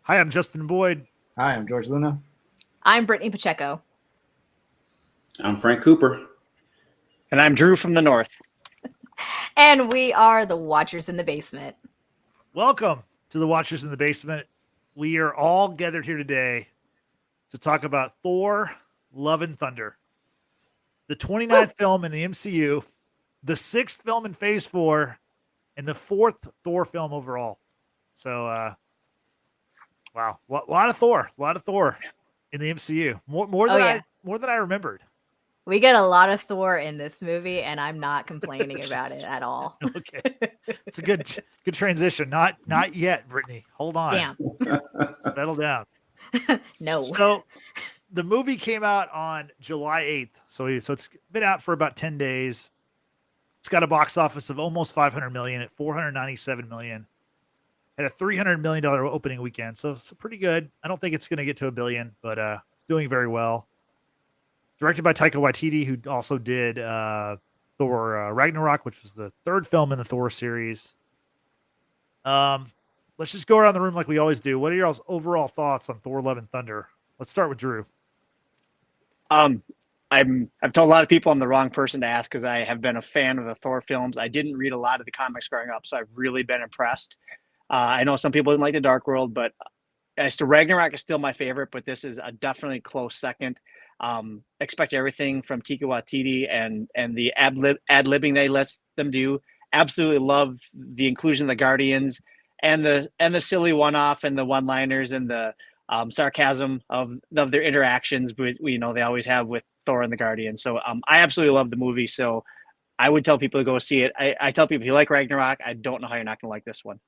Hi, I'm Justin Boyd. Hi, I'm George Luna. I'm Brittany Pacheco. I'm Frank Cooper. And I'm Drew from the North. And we are the Watchers in the Basement. Welcome to the Watchers in the Basement. We are all gathered here today to talk about Thor, Love and Thunder, the 29th film in the MCU, the 6th film in Phase 4, and the 4th Thor film overall. So, wow, a lot of Thor in the MCU. More than I remembered. We get a lot of Thor in this movie, and I'm not complaining about it at all. Okay, it's a good transition. Not yet, Brittany. Hold on. Damn. Settle down. No. So the movie came out on July 8th. So it's been out for about 10 days. It's got a box office of almost 500 million at 497 million. Had a $300 million opening weekend. So it's pretty good. I don't think it's going to get to $1 billion, but it's doing very well. Directed by Taika Waititi, who also did Thor Ragnarok, which was the 3rd film in the Thor series. Let's just go around the room like we always do. What are y'all's overall thoughts on Thor: Love and Thunder? Let's start with Drew. I've told a lot of people I'm the wrong person to ask because I have been a fan of the Thor films. I didn't read a lot of the comics growing up, so I've really been impressed. I know some people didn't like the Dark World, but so Ragnarok is still my favorite, but this is a definitely close second. Expect everything from Taika Waititi and the ad-libbing they let them do. Absolutely love the inclusion of the Guardians and the silly one-off and the one-liners and the sarcasm of their interactions, but they always have with Thor and the Guardians. So I absolutely love the movie. So I would tell people to go see it. I tell people if you like Ragnarok, I don't know how you're not going to like this one.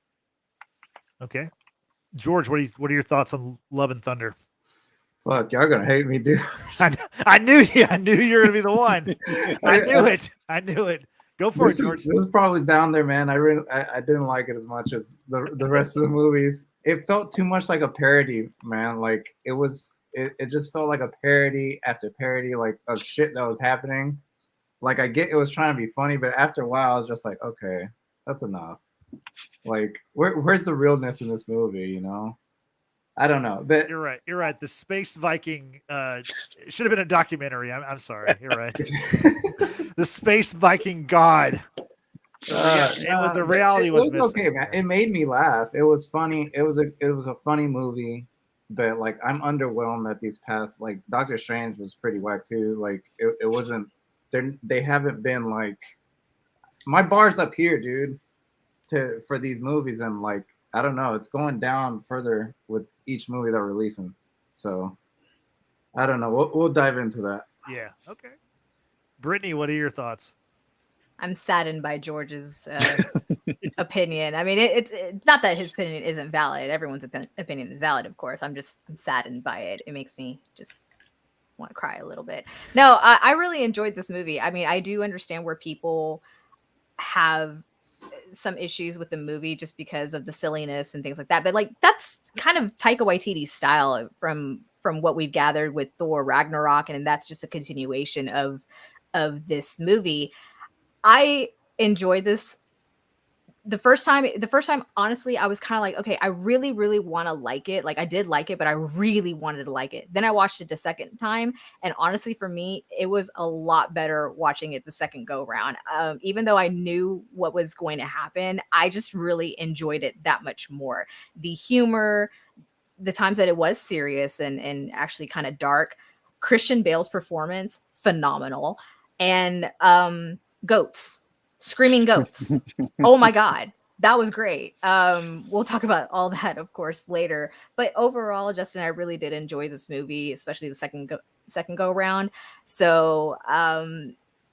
Okay, George, what are your thoughts on Love and Thunder? Fuck, y'all gonna hate me, dude. I knew you were gonna be the one. I knew it. Go for it, George. This is probably down there, man. I didn't like it as much as the rest of the movies. It felt too much like a parody, man. Like it just felt like a parody after parody, like of shit that was happening. Like I get it was trying to be funny, but after a while, I was just like, okay, that's enough. Like where's the realness in this movie? You know. I don't know. But You're right. The Space Viking should have been a documentary. I'm sorry. You're right. The Space Viking God. The reality was okay, missing. man. It made me laugh. It was funny. It was a funny movie, but like I'm underwhelmed at these past. Like Doctor Strange was pretty whack too. Like it wasn't. They haven't been like. My bar's up here, dude. For these movies and like. I don't know. It's going down further with each movie they're releasing. So, I don't know. We'll dive into that. Yeah. Okay. Brittany, what are your thoughts? I'm saddened by George's opinion. I mean, it's not that his opinion isn't valid. Everyone's opinion is valid, of course. I'm saddened by it. It makes me just want to cry a little bit. No, I really enjoyed this movie. I mean, I do understand where people have some issues with the movie just because of the silliness and things like that, but like that's kind of Taika Waititi's style from what we've gathered with Thor Ragnarok, and that's just a continuation of this movie. I enjoyed this the first time, honestly, I was kind of like, okay, I really, really want to like it. Like I did like it, but I really wanted to like it. Then I watched it the second time. And honestly, for me, it was a lot better watching it the second go round. Even though I knew what was going to happen, I just really enjoyed it that much more. The humor, the times that it was serious and actually kind of dark. Christian Bale's performance, phenomenal. And screaming goats. Oh my God. That was great. We'll talk about all that, of course, later. But overall, Justin, I really did enjoy this movie, especially the second go round. So,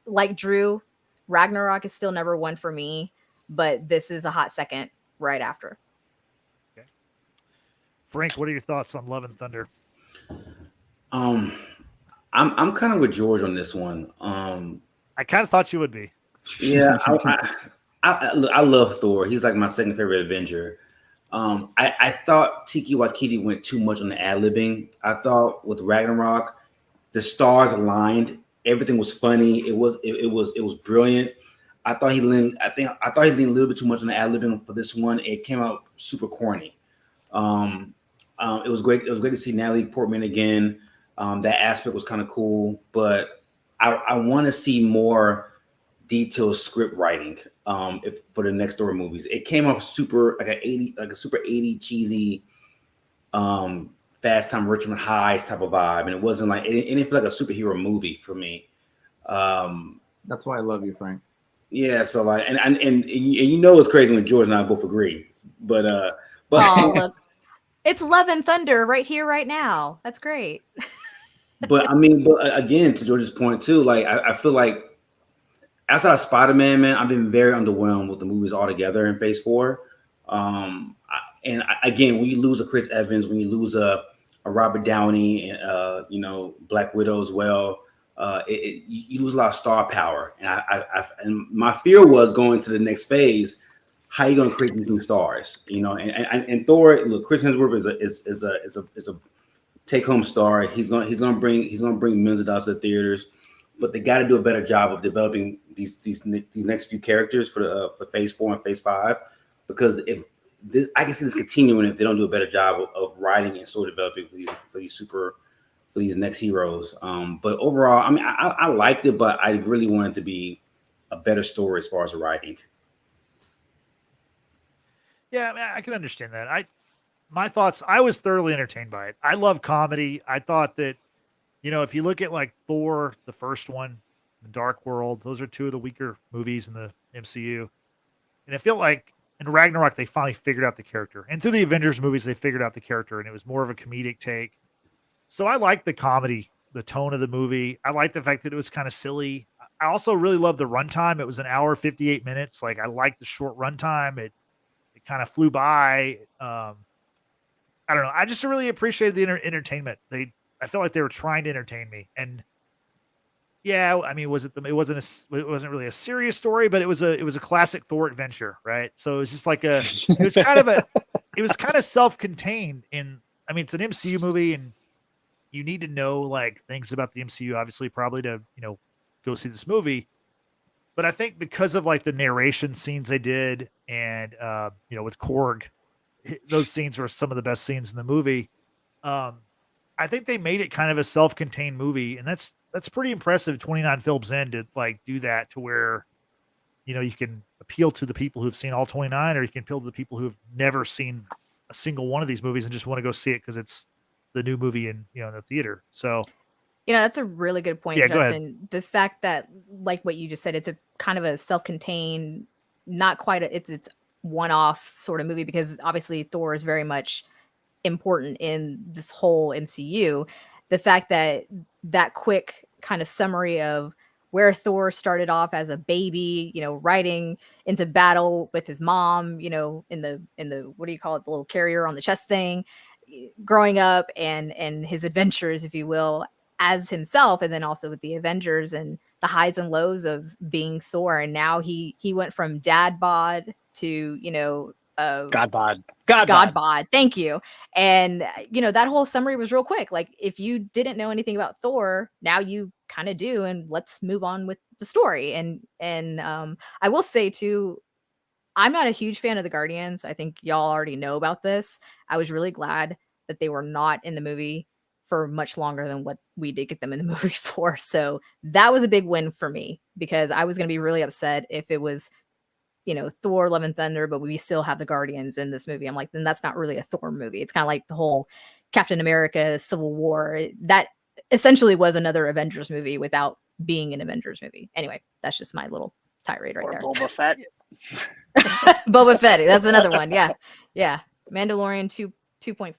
like Drew, Ragnarok is still number one for me, but this is a hot second right after. Okay. Frank, what are your thoughts on Love and Thunder? I'm kind of with George on this one. I kind of thought you would be. Yeah, I love Thor. He's like my second favorite Avenger. I thought Taika Waititi went too much on the ad-libbing. I thought with Ragnarok, the stars aligned. Everything was funny. It was brilliant. I thought he leaned a little bit too much on the ad-libbing for this one. It came out super corny. It was great. It was great to see Natalie Portman again. That aspect was kind of cool, but I want to see more detailed script writing if for the next Thor movies. It came off super like a super 80 cheesy Fast Time Richmond Highs type of vibe, and it wasn't like it didn't feel like a superhero movie for me. That's why I love you, Frank. Yeah, so like and you know it's crazy when George and I both agree, but Oh, look, it's Love and Thunder right here, right now. That's great. but I mean, but again, to George's point too, like I feel like outside of Spider-Man, man, I've been very underwhelmed with the movies altogether in Phase 4. Again, when you lose a Chris Evans, when you lose a Robert Downey, and you know, Black Widow as well, you lose a lot of star power. And my fear was going to the next phase. How are you going to create these new stars? You know, and Thor. Look, Chris Hemsworth is a take-home star. He's gonna bring millions of dollars to the theaters. But they got to do a better job of developing these next few characters for Phase 4 and Phase 5, because if this, I can see this continuing if they don't do a better job of writing and story developing for these next heroes. But overall, I mean, I liked it, but I really wanted it to be a better story as far as the writing. Yeah, I mean, I can understand that. My thoughts, I was thoroughly entertained by it. I love comedy. I thought that, you know, if you look at like Thor, the first one, The Dark World, those are two of the weaker movies in the MCU. And I feel like in Ragnarok, they finally figured out the character. And through the Avengers movies, they figured out the character, and it was more of a comedic take. So I like the comedy, the tone of the movie. I like the fact that it was kind of silly. I also really love the runtime. It was an hour, 58 minutes. Like, I like the short runtime. It kind of flew by. I don't know. I just really appreciated the entertainment. I felt like they were trying to entertain me. And yeah, I mean, it wasn't really a serious story, but it was a classic Thor adventure, right? So it was just like it was kind of self-contained I mean, it's an MCU movie, and you need to know like things about the MCU, obviously, probably to, you know, go see this movie. But I think because of like the narration scenes they did, and you know, with Korg, those scenes were some of the best scenes in the movie. I think they made it kind of a self-contained movie, and that's pretty impressive. 29 films in to like do that, to where, you know, you can appeal to the people who've seen all 29, or you can appeal to the people who've never seen a single one of these movies and just want to go see it because it's the new movie in, you know, in the theater. So, You know, that's a really good point, Yeah, go ahead. Justin. The fact that, like what you just said, it's a kind of a self-contained, not quite it's one-off sort of movie, because obviously Thor is very much important in this whole MCU. The fact that quick kind of summary of where Thor started off as a baby, you know, riding into battle with his mom, you know, in the what do you call it, the little carrier on the chest thing, growing up, and his adventures, if you will, as himself, and then also with the Avengers and the highs and lows of being Thor. And now he went from dad bod to, you know, God bod. Thank you. And you know, that whole summary was real quick. Like, if you didn't know anything about Thor, now you kind of do, and let's move on with the story. And I will say too, I'm not a huge fan of the Guardians. I think y'all already know about this. I was really glad that they were not in the movie for much longer than what we did get them in the movie for. So that was a big win for me, because I was going to be really upset if it was, you know, Thor, Love and Thunder, but we still have the Guardians in this movie. I'm like, then that's not really a Thor movie. It's kind of like the whole Captain America Civil War. That essentially was another Avengers movie without being an Avengers movie. Anyway, that's just my little tirade right Or there. Boba Fett. Boba Fett. That's another one. Yeah. Yeah. Mandalorian 2.0.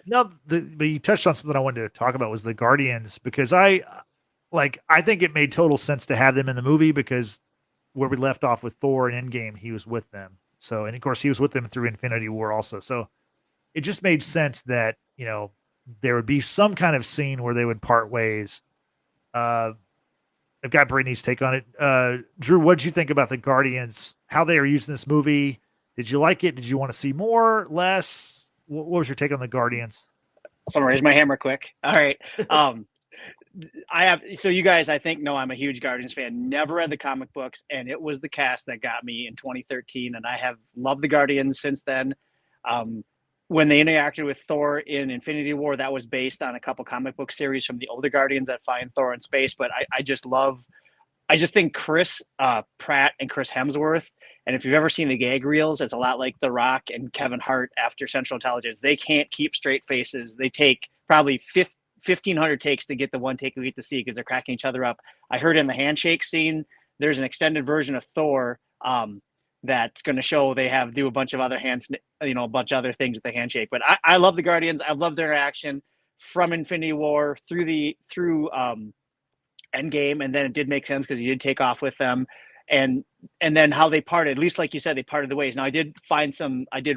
No, but you touched on something I wanted to talk about, was the Guardians, because I think it made total sense to have them in the movie, because where we left off with Thor and Endgame, he was with them. So, and of course he was with them through Infinity War also. So it just made sense that, you know, there would be some kind of scene where they would part ways. I've got Brittany's take on it. Drew, what did you think about the Guardians, how they are using this movie? Did you like it? Did you want to see more, less? What was your take on the Guardians? So I'm gonna raise my hammer quick. All right. So you guys, I think, know I'm a huge Guardians fan. Never read the comic books, and it was the cast that got me in 2013, and I have loved the Guardians since then. when they interacted with Thor in Infinity War, that was based on a couple comic book series from the older Guardians that find Thor in space. But I just think Chris Pratt and Chris Hemsworth, and if you've ever seen the gag reels, it's a lot like The Rock and Kevin Hart after Central Intelligence. They can't keep straight faces. They take probably 1,500 takes to get the one take we get to see because they're cracking each other up. I heard in the handshake scene, there's an extended version of Thor that's going to show they do a bunch of other a bunch of other things with the handshake. But I love the Guardians. I love their interaction from Infinity War through Endgame, and then it did make sense because he did take off with them, and then how they parted. At least, like you said, they parted the ways. Now, I did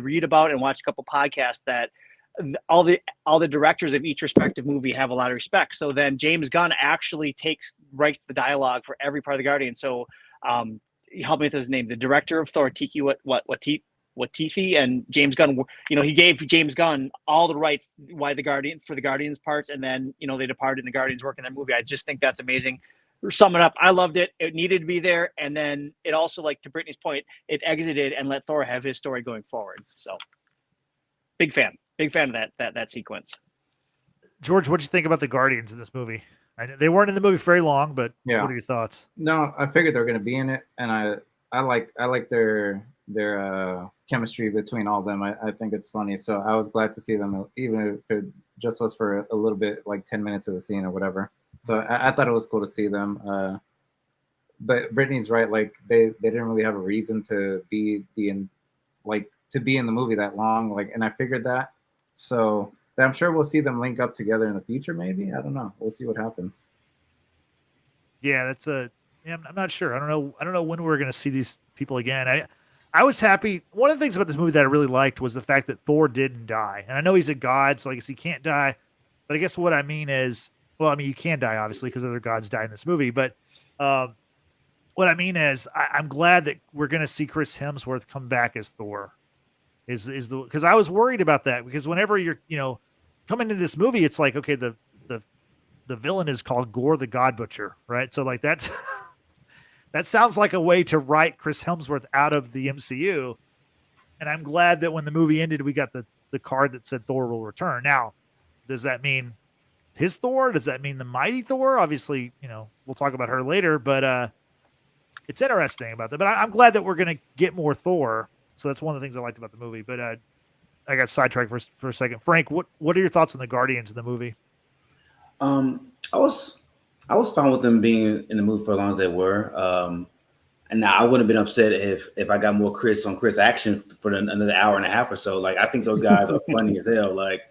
read about and watch a couple podcasts that all the directors of each respective movie have a lot of respect. So then James Gunn actually writes the dialogue for every part of the Guardian. So help me with his name. The director of Thor, Taika Waititi, and James Gunn. He gave James Gunn all the rights for the Guardians parts, and then they departed and the Guardians work in that movie. I just think that's amazing. Sum it up, I loved it. It needed to be there, and then it also, like to Brittany's point, it exited and let Thor have his story going forward. So, big fan of that sequence. George, what'd you think about the Guardians in this movie? They weren't in the movie very long, but yeah. What are your thoughts? No, I figured they were going to be in it, and I like their chemistry between all of them. I think it's funny, so I was glad to see them, even if it just was for a little bit, like 10 minutes of the scene or whatever. So I thought it was cool to see them. But Brittany's right, like they didn't really have a reason to be in the movie that long, like, and I figured that. So I'm sure we'll see them link up together in the future. Maybe, I don't know. We'll see what happens. Yeah, I'm not sure. I don't know when we're going to see these people again. I was happy. One of the things about this movie that I really liked was the fact that Thor didn't die. And I know he's a god, so I guess he can't die. But I guess what I mean is, you can die, obviously, because other gods die in this movie. But what I mean is, I'm glad that we're going to see Chris Hemsworth come back as Thor. Because I was worried about that. Because whenever you're, coming into this movie, it's like, okay, the villain is called Gorr the God Butcher, right? So like that sounds like a way to write Chris Hemsworth out of the MCU. And I'm glad that when the movie ended, we got the card that said Thor will return. Now, does that mean his Thor? Does that mean the mighty Thor? Obviously, we'll talk about her later, but it's interesting about that. But I'm glad that we're going to get more Thor. So that's one of the things I liked about the movie. But I got sidetracked for a second. Frank, what are your thoughts on the Guardians of the movie? I was fine with them being in the movie for as long as they were. And now I wouldn't have been upset if I got more Chris action for another hour and a half or so. Like, I think those guys are funny as hell. Like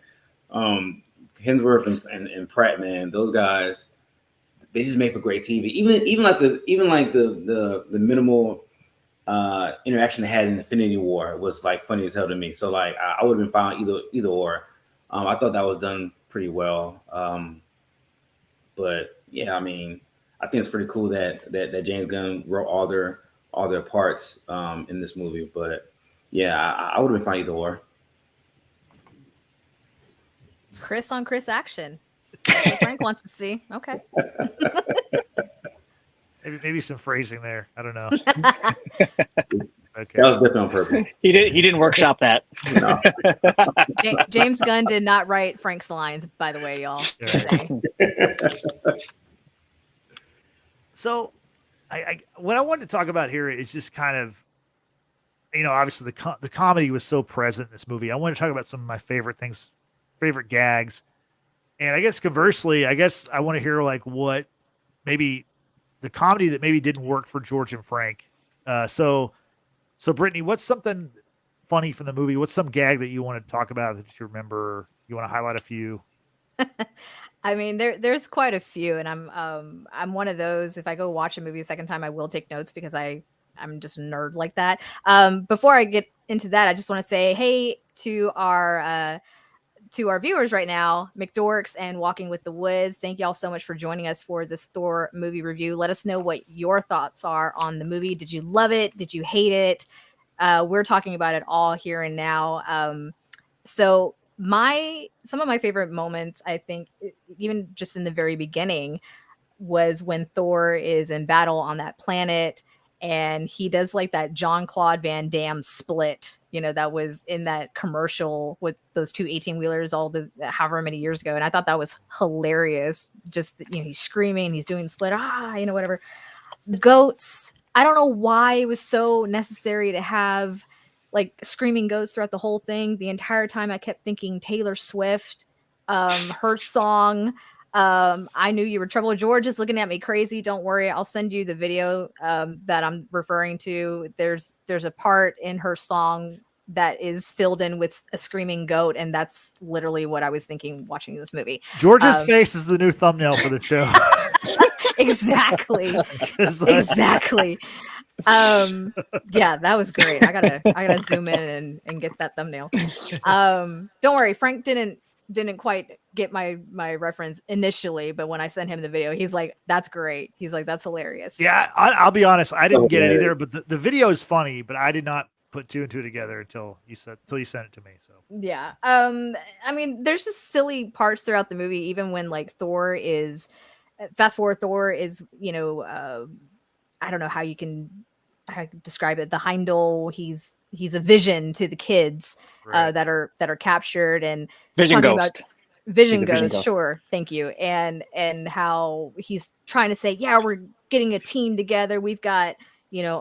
Hemsworth and Pratt, man, those guys, they just make for great TV. Even like the minimal interaction they had in Infinity War was like funny as hell to me. So like I would have been fine either or. I thought that was done pretty well. But yeah, I mean, I think it's pretty cool that James Gunn wrote all their parts in this movie. But yeah, I would have been fine either or. Chris on Chris action. That's what Frank wants to see. Okay. Maybe some phrasing there. I don't know. Okay. That was definitely on purpose. He didn't workshop that. No. James Gunn did not write Frank's lines, by the way, y'all. Yeah. So, what I wanted to talk about here is just kind of, obviously the comedy was so present in this movie. I want to talk about some of my favorite things, favorite gags, and I guess conversely, I want to hear like what maybe the comedy that maybe didn't work for George and Frank. So Brittany, what's something funny from the movie? What's some gag that you want to talk about that you remember? You want to highlight a few? I mean, there's quite a few, and I'm one of those. If I go watch a movie a second time, I will take notes because I'm just a nerd like that. Before I get into that, I just want to say, hey, to our viewers right now, McDorks and Walking with the Wiz, thank y'all so much for joining us for this Thor movie review. Let us know what your thoughts are on the movie. Did you love it? Did you hate it? We're talking about it all here and now. So some of my favorite moments, I think, even just in the very beginning, was when Thor is in battle on that planet and he does like that Jean-Claude Van Damme split, that was in that commercial with those two 18-wheelers all the however many years ago. And I thought that was hilarious. Just, he's screaming, he's doing the split, whatever. Goats. I don't know why it was so necessary to have like screaming goats throughout the whole thing. The entire time I kept thinking Taylor Swift, her song. I knew you were trouble. George is looking at me crazy. Don't worry. I'll send you the video that I'm referring to. There's a part in her song that is filled in with a screaming goat. And that's literally what I was thinking watching this movie. George's face is the new thumbnail for the show. Exactly. Exactly. Yeah, that was great. I gotta zoom in and get that thumbnail. Don't worry, Frank didn't quite get my reference initially, but when I sent him the video, he's like, that's great. He's like, that's hilarious. Yeah, I'll be honest, I didn't get it either, but the video is funny, but I did not put two and two together until you sent it to me. So yeah. I mean, there's just silly parts throughout the movie, even when like Thor is fast forward, Thor is, I don't know how you can describe it. The Heimdall, he's a vision to the kids right. that are captured, and Vision Ghost. Vision Ghost, sure, thank you. And how he's trying to say, yeah, we're getting a team together. We've got,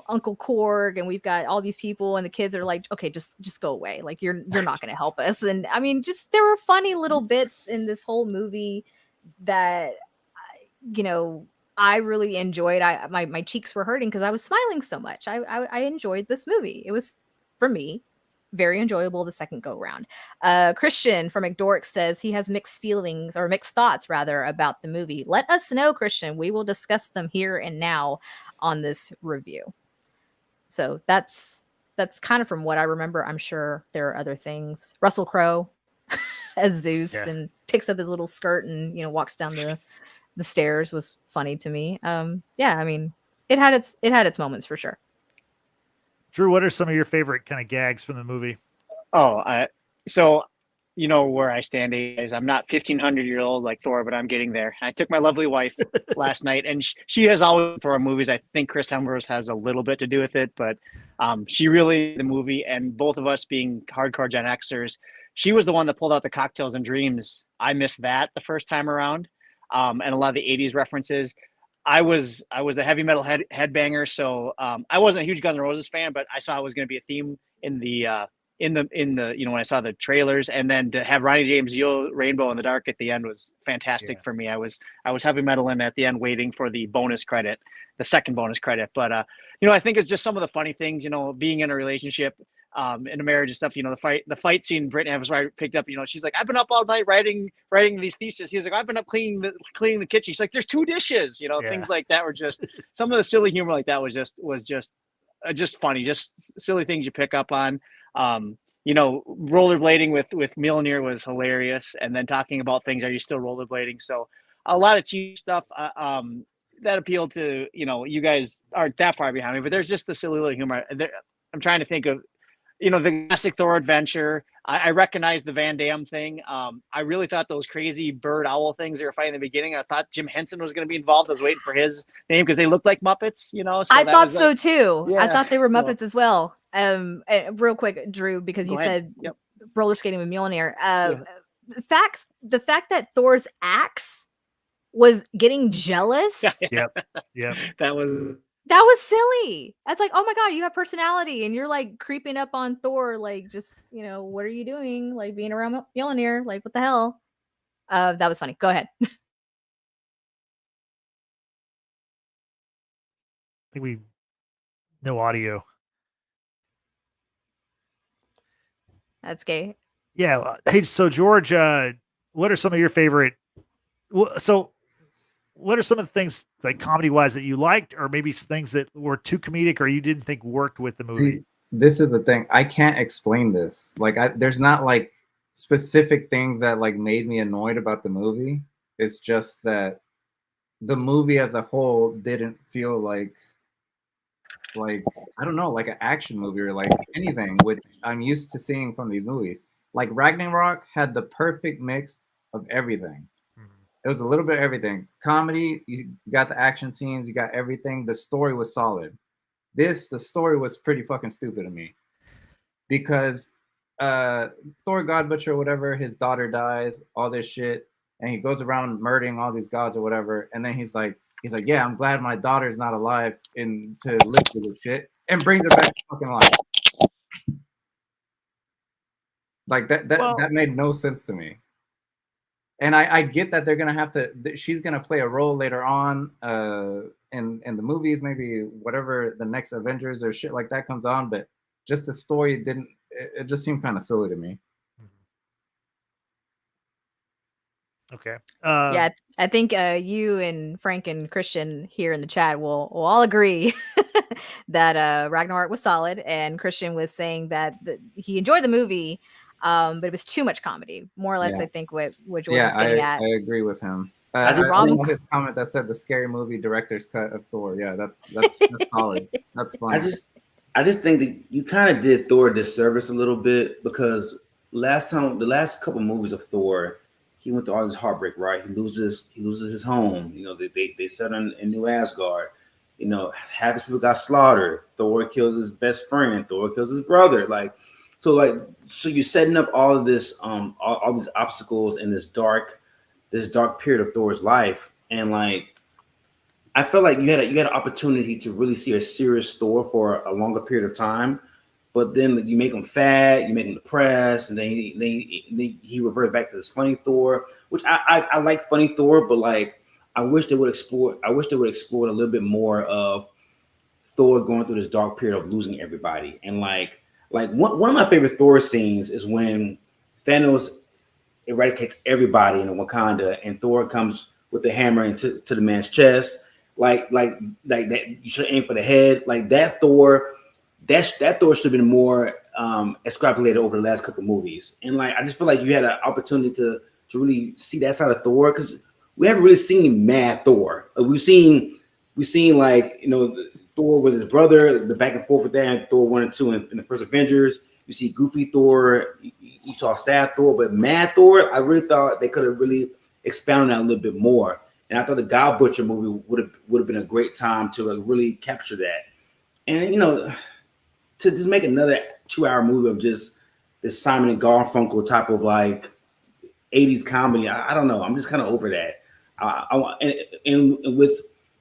Uncle Korg, and we've got all these people, and the kids are like, okay, just go away. Like you're not going to help us. And I mean, just there were funny little bits in this whole movie that, I really enjoyed. My cheeks were hurting because I was smiling so much. I enjoyed this movie. It was, for me, very enjoyable the second go round. Christian from McDork says he has mixed thoughts rather about the movie. Let us know, Christian. We will discuss them here and now on this review. So that's kind of from what I remember. I'm sure there are other things. Russell Crowe as Zeus and picks up his little skirt and walks down the stairs was funny to me. I mean, it had its moments for sure. Drew, what are some of your favorite kind of gags from the movie? So where I stand is I'm not 1,500-year-old like Thor, but I'm getting there. I took my lovely wife last night, and she has always for our movies. I think Chris Hemsworth has a little bit to do with it, but she really the movie, and both of us being hardcore Gen Xers, she was the one that pulled out the Cocktails and Dreams. I missed that the first time around. And a lot of the 80s references. I was a heavy metal headbanger, so I wasn't a huge Guns N' Roses fan, but I saw it was going to be a theme in the when I saw the trailers, and then to have Ronnie James Dio Rainbow in the Dark at the end was fantastic for me. I was heavy metal in at the end, waiting for the second bonus credit. But I think it's just some of the funny things. Being in a relationship. In a marriage and stuff, the fight scene Brittany Hemsworth picked up, she's like, I've been up all night writing these theses. He's like, I've been up cleaning the kitchen. She's like, there's 2 dishes, things like that were just some of the silly humor like that was just funny, just silly things you pick up on. Rollerblading with Mjolnir was hilarious. And then talking about things, are you still rollerblading? So a lot of cheap stuff, that appealed to, you guys aren't that far behind me, but there's just the silly little humor there. I'm trying to think of, the classic Thor adventure. I recognize the Van Damme thing. I really thought those crazy bird owl things they were fighting in the beginning. I thought Jim Henson was going to be involved. I was waiting for his name because they looked like Muppets, So I thought so too. Yeah, I thought they were Muppets as well. Real quick, Drew, because you said roller skating with Mjolnir. The fact that Thor's axe was getting jealous. Yep. That was silly. That's like, oh my God, you have personality, and you're like creeping up on Thor, like just, what are you doing? Like being around Mjolnir, like what the hell? That was funny. Go ahead. I think no audio. That's gay. Yeah. Hey, so George, what are some of your favorite? What are some of the things like comedy wise that you liked, or maybe things that were too comedic or you didn't think worked with the movie? See, this is the thing. I can't explain this. Like, there's not like specific things that like made me annoyed about the movie. It's just that the movie as a whole didn't feel like I don't know, like an action movie or like anything, which I'm used to seeing from these movies. Like Ragnarok had the perfect mix of everything. It was a little bit of everything. Comedy, you got the action scenes, you got everything. The story was solid. the story was pretty fucking stupid to me, because Thor God Butcher or whatever, his daughter dies, all this shit, and he goes around murdering all these gods or whatever, and then he's like, yeah, I'm glad my daughter's not alive and to live through this shit, and brings her back to fucking life. Like that made no sense to me. And I get that they're gonna have to. She's gonna play a role later on in the movies, maybe whatever the next Avengers or shit like that comes on. But just the story didn't. It just seemed kind of silly to me. Okay. Yeah, I think you and Frank and Christian here in the chat will all agree that Ragnarok was solid, and Christian was saying that he enjoyed the movie, but it was too much comedy. More or less, I think what George was getting at. I agree with him. I love his comment that said the scary movie director's cut of Thor. Yeah, that's solid. That's fine. I just think that you kind of did Thor a disservice a little bit, because the last couple movies of Thor, he went through all this heartbreak, right? He loses his home. You know, they set in New Asgard. You know, half his people got slaughtered. Thor kills his best friend. Thor kills his brother. So you're setting up all of this, all these obstacles in this dark period of Thor's life, and I felt like you had an opportunity to really see a serious Thor for a longer period of time, but then you make him fat, you make him depressed, and then he reverts back to this funny Thor, which I like funny Thor, but I wish they would explore a little bit more of Thor going through this dark period of losing everybody. And one of my favorite Thor scenes is when Thanos eradicates everybody in Wakanda, and Thor comes with the hammer into the man's chest. Like that, you should aim for the head. Like that Thor, that Thor should have been more extrapolated over the last couple of movies. And I just feel like you had an opportunity to really see that side of Thor, because we haven't really seen mad Thor. We've seen Thor with his brother, the back and forth with that, and Thor 1 and 2 in the first Avengers. You see goofy Thor, you saw sad Thor, but mad Thor, I really thought they could have really expounded on that a little bit more. And I thought the God Butcher movie would have been a great time to really capture that. And to just make another 2-hour movie of just this Simon and Garfunkel type of 80s comedy, I don't know. I'm just kind of over that. And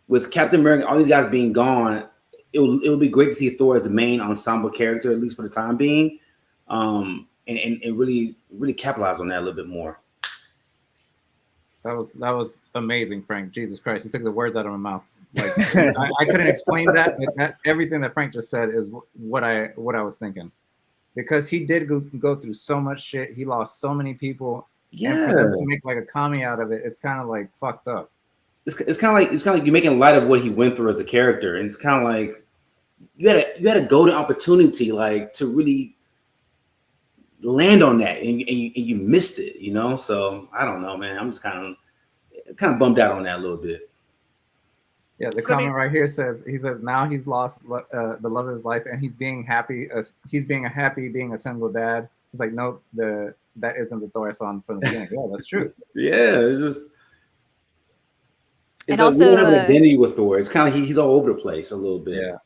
with Captain America, all these guys being gone, it'll be great to see Thor as the main ensemble character, at least for the time being, and really capitalize on that a little bit more. That was amazing, Frank. Jesus Christ, you took the words out of my mouth. I couldn't explain that, but everything that Frank just said is what I was thinking, because he did go through so much shit. He lost so many people. Yeah, and for them to make a comedy out of it, it's kind of fucked up. It's kind of like you're making light of what he went through as a character, and it's kind of like you had a golden opportunity to really land on that, and you missed it, So I don't know, man. I'm just kind of bummed out on that a little bit. Yeah, the comment right here says now he's lost the love of his life, and he's being happy being a single dad. He's like, nope, that isn't the Thor I saw from the beginning. Yeah, that's true. Yeah, it's and also we don't have an identity with Thor. It's kind of he's all over the place a little bit. Yeah.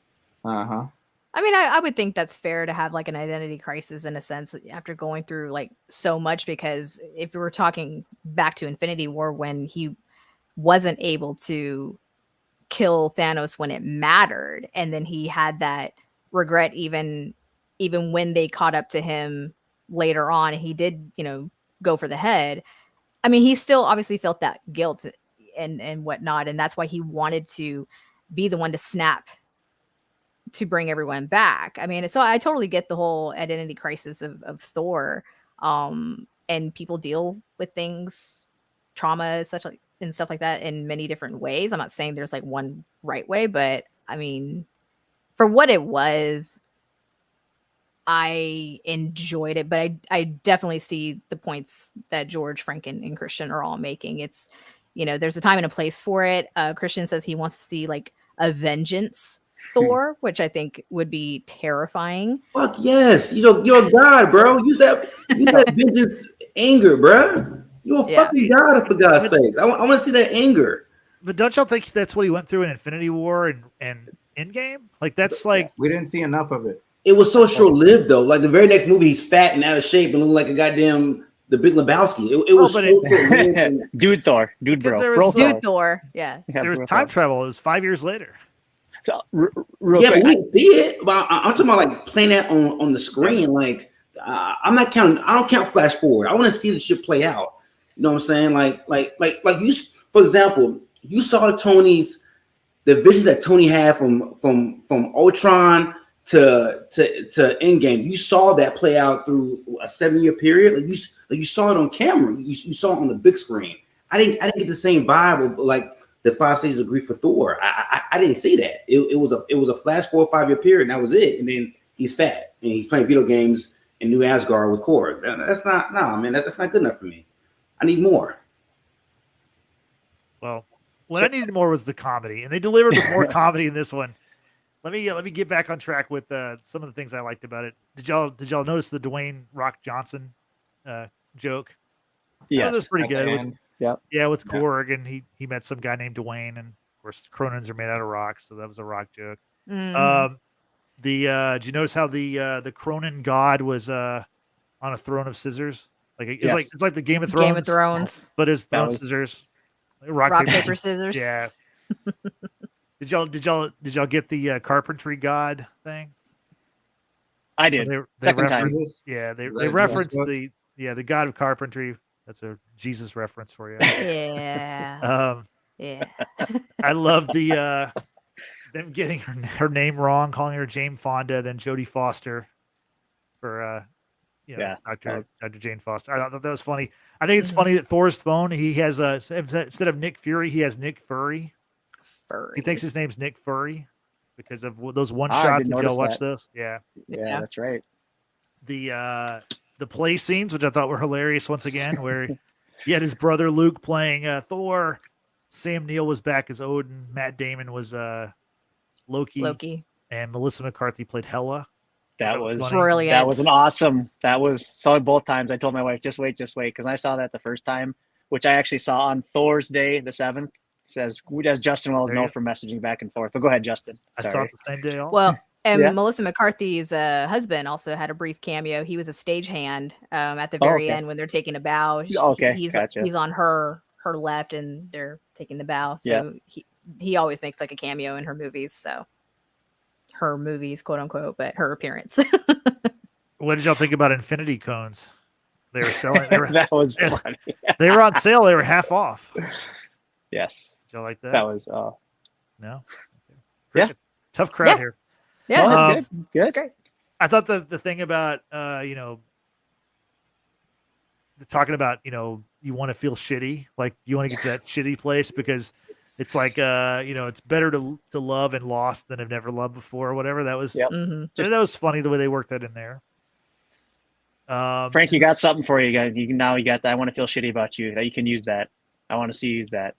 Uh-huh. I mean, I would think that's fair to have an identity crisis in a sense after going through so much, because if we were talking back to Infinity War when he wasn't able to kill Thanos when it mattered, and then he had that regret even when they caught up to him later on, and he did, go for the head. I mean, he still obviously felt that guilt and whatnot, and that's why he wanted to be the one to snap to bring everyone back. I mean, so I totally get the whole identity crisis of Thor, and people deal with things, trauma, and stuff like that in many different ways. I'm not saying there's one right way, but I mean, for what it was, I enjoyed it, but I definitely see the points that George, Frank, and Christian are all making. It's, there's a time and a place for it. Christian says he wants to see a vengeance Thor, which I think would be terrifying. Fuck yes, you're a god, bro. Use that vengeance anger, bro. You're a fucking god, for God's sake. I want to see that anger. But don't y'all think that's what he went through in Infinity War and Endgame? Like that's like We didn't see enough of it. It was so short lived though. Like the very next movie, he's fat and out of shape and looking like a goddamn the Big Lebowski. It was but so short-lived. Dude Thor. Dude Because bro. there Bro was, Thor. Dude Thor. Yeah. Yeah, there was bro time Thor. travel. It was 5 years later. So, real Yeah, quick, but we didn't see it. But I'm talking about like playing that on the screen. Like I'm not counting. I don't count flash forward. I want to see the shit play out. You know what I'm saying? Like you. For example, you saw the visions that Tony had from Ultron to Endgame. You saw that play out through a 7-year period. Like you saw it on camera. You saw it on the big screen. I didn't get the same vibe of like the 5 stages of grief for Thor. I didn't see that. It was a flash 4 or 5 year period, and that was it. And then he's fat and he's playing video games in New Asgard with Gorr. That's not that's not good enough for me. I need more. Well, what I needed more was the comedy, and they delivered with more comedy in this one. Let me get back on track with some of the things I liked about it. Did y'all notice the Dwayne Rock Johnson joke? Yes. That was pretty At the good. end. With Korg, and he met some guy named Dwayne, and of course Cronins are made out of rocks, so that was a rock joke. Mhm. Did you notice how the Cronin god was on a throne of scissors? Like it's like the Game of Thrones, Game of Thrones. but it's throne was- scissors. Rock, paper, scissors. Yeah. Did y'all get the carpentry god thing? I did. They Second time. Jesus? Yeah, they Is that a referenced Jesus the god of carpentry. That's a Jesus reference for you. Yeah. Yeah. I love the them getting her name wrong, calling her Jane Fonda, then Jodie Foster for Dr. Jane Foster. I thought that was funny. I think it's funny that Thor's phone, he has instead of Nick Fury, he has Nick Furry. Furry. He thinks his name's Nick Furry because of those one I shots. didn't If y'all notice watch that. those, yeah. Yeah, that's right. The play scenes, which I thought were hilarious once again, where he had his brother Luke playing Thor. Sam Neill was back as Odin. Matt Damon was Loki. And Melissa McCarthy played Hela. That was funny. Brilliant. That was an awesome. That was saw it both times. I told my wife, just wait, because I saw that the first time, which I actually saw on Thor's Day, the 7th. Says as Justin Wells There know you from messaging back and forth. But go ahead, Justin. I saw Sorry. it the same day. Also. Well, and Yeah. Melissa McCarthy's husband also had a brief cameo. He was a stagehand at the very okay. end when they're taking a bow. Okay, he's gotcha. he's on her left, and they're taking the bow. So he always makes like a cameo in her movies. So her movies, quote unquote, but her appearance. What did y'all think about infinity cones? They were selling. That was funny. They were on sale. They were half off. Did Yes, y'all like that? that was. No. Yeah. Pretty good. Tough crowd Yeah. here. Yeah, no, that's that's good. good. That's great. I thought the thing about talking about you want to feel shitty, like you want to get to that shitty place because it's like it's better to love and lost than have never loved before or whatever. That was Yep. Mhm. that was funny the way they worked that in there. Frank, you got something for you guys. You got that. I want to feel shitty about you. That you can use that. I want to see you use that.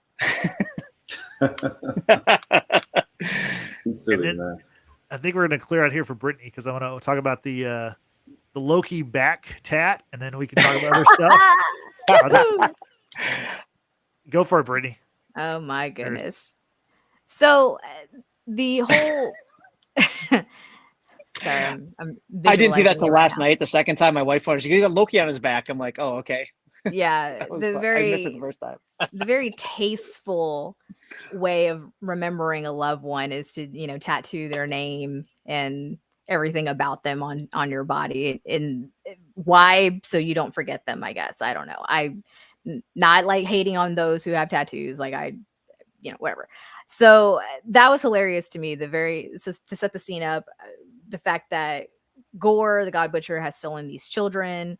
He's silly, And then- man. I think we're gonna clear out here for Brittany because I want to talk about the Loki back tat, and then we can talk about other stuff. I'll just- Go for it, Brittany. Oh my goodness. So the whole sorry, I'm I didn't see that visualizing till it right last now. night. The second time my wife pointed, she got Loki on his back. I'm like, oh, okay. Yeah, That was the fun. I missed it the very first time. the very tasteful way of remembering a loved one is to tattoo their name and everything about them on your body. And why? So you don't forget them, I guess. I don't know. Not like hating on those who have tattoos, like whatever. So that was hilarious to me. So to set the scene up, the fact that Gorr, the God Butcher, has stolen these children.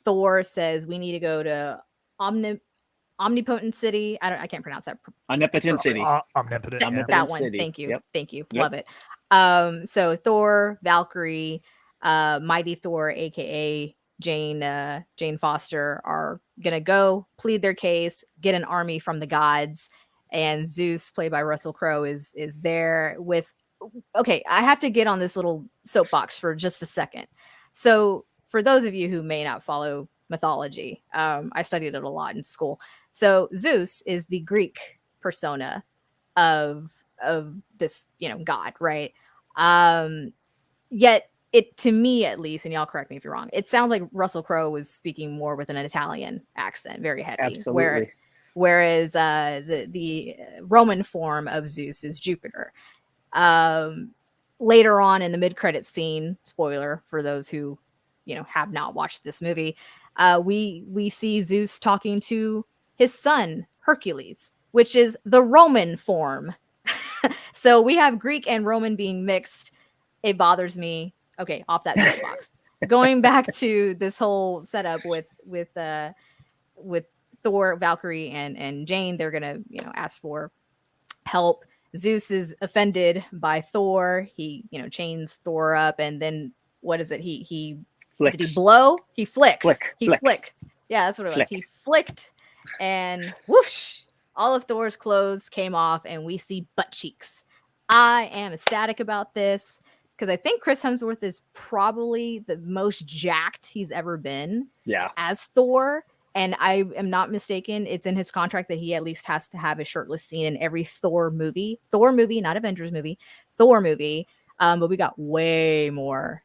Thor says we need to go to Omnipotent City. I can't pronounce that. Omnipotent City. Omnipotent. yeah. Omnipotent. That one. City. Thank you. Yep. Thank you. Yep. Love it. So Thor, Valkyrie, Mighty Thor, aka Jane Foster, are gonna go plead their case, get an army from the gods, and Zeus, played by Russell Crowe, is there with. Okay, I have to get on this little soapbox for just a second. So for those of you who may not follow mythology, I studied it a lot in school. So Zeus is the Greek persona of this, god, right? Yet it, to me at least, and y'all correct me if you're wrong, it sounds like Russell Crowe was speaking more with an Italian accent, very heavy. Absolutely. Whereas the Roman form of Zeus is Jupiter. Later on in the mid-credits scene, spoiler for those who have not watched this movie, we see Zeus talking to his son Hercules, which is the Roman form. So we have Greek and Roman being mixed. It bothers me. Okay, off that soapbox. Going back to this whole setup with Thor, Valkyrie, and Jane, they're gonna ask for help. Zeus is offended by Thor. He chains Thor up, and then what is it? He Flicks. did he blow? He flicks. Flick. Yeah, that's what it was. Flick. He flicked, and whoosh! All of Thor's clothes came off, and we see butt cheeks. I am ecstatic about this because I think Chris Hemsworth is probably the most jacked he's ever been. Yeah. As Thor. And I am not mistaken, it's in his contract that he at least has to have a shirtless scene in every Thor movie, not Avengers movie, Thor movie. But we got way more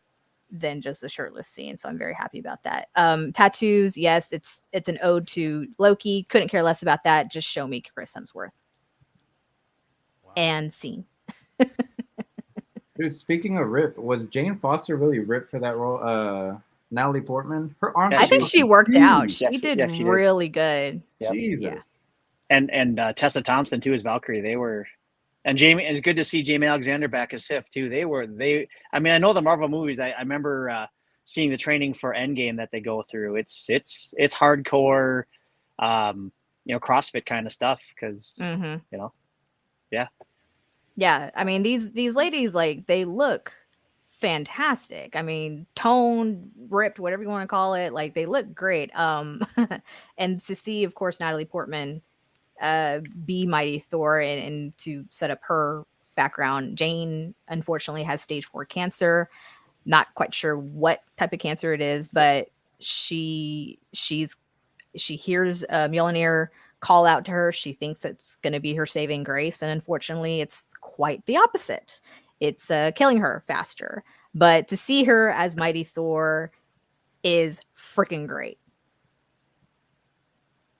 than just a shirtless scene, so I'm very happy about that. Tattoos, yes, it's an ode to Loki. Couldn't care less about that. Just show me Chris Hemsworth. Wow. And scene. Dude, speaking of ripped, was Jane Foster really ripped for that role? Natalie Portman, her arms. I think she worked out. She did she really good. Yep. Jesus. Yeah. And Tessa Thompson too as Valkyrie. They were, and Jaimie. It's good to see Jaimie Alexander back as Sif too. I mean, I know the Marvel movies. I remember seeing the training for Endgame that they go through. It's hardcore, CrossFit kind of stuff because Yeah. I mean, these ladies, like, they look fantastic. I mean, toned, ripped, whatever you want to call it, like, they look great. And to see, of course, Natalie Portman be Mighty Thor and to set up her background. Jane unfortunately has stage 4 cancer. Not quite sure what type of cancer it is, but she hears Mjolnir call out to her. She thinks it's going to be her saving grace, and unfortunately it's quite the opposite. It's killing her faster. But to see her as Mighty Thor is freaking great.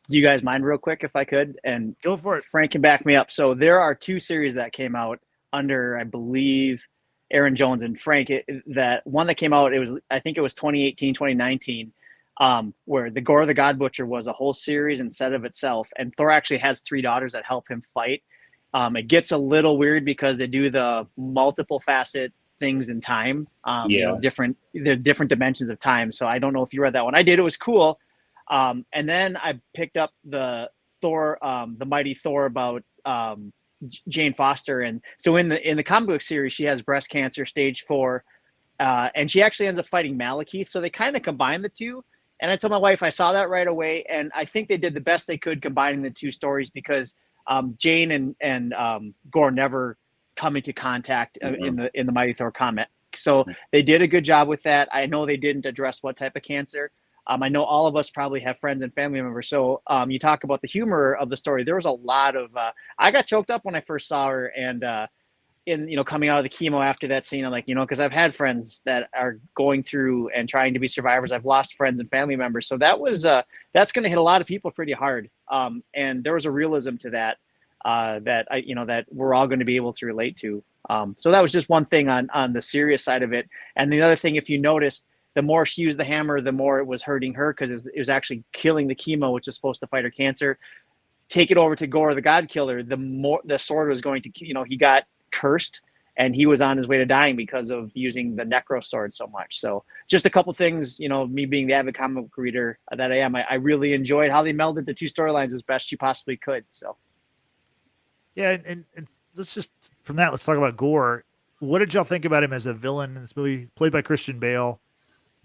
Do you guys mind real quick if I could? And go for it. Frank can back me up. So there are 2 series that came out under, I believe, Aaron Jones and Frank. That one that came out, I think it was 2018, 2019, where the Gorr the God Butcher was a whole series instead of itself. And Thor actually has 3 daughters that help him fight. It gets a little weird because they do the multiple facet things in time. Different dimensions of time. So I don't know if you read that one. I did. It was cool. And then I picked up the Thor, the Mighty Thor about Jane Foster. And so in the comic book series, she has breast cancer, stage 4, and she actually ends up fighting Malekith. So they kind of combine the two. And I told my wife I saw that right away, and I think they did the best they could combining the 2 stories because Jane and Gorr never come into contact in the Mighty Thor comic. So they did a good job with that. I know they didn't address what type of cancer. I know all of us probably have friends and family members. So you talk about the humor of the story. There was a lot of I got choked up when I first saw her, and coming out of the chemo after that scene, I'm like, because I've had friends that are going through and trying to be survivors. I've lost friends and family members. So that was that's going to hit a lot of people pretty hard. And there was a realism to that that we're all going to be able to relate to. So that was just one thing on the serious side of it. And the other thing, if you noticed, the more she used the hammer, the more it was hurting her because it was actually killing the chemo, which is supposed to fight her cancer. Take it over to Gorr the God Killer, the more the sword was going to, he got cursed and he was on his way to dying because of using the necro sword so much. So just a couple things, me being the avid comic book reader that I am, I really enjoyed how they melded the 2 storylines as best you possibly could. So yeah, and let's just from that, let's talk about Gorr. What did y'all think about him as a villain in this movie, played by Christian Bale?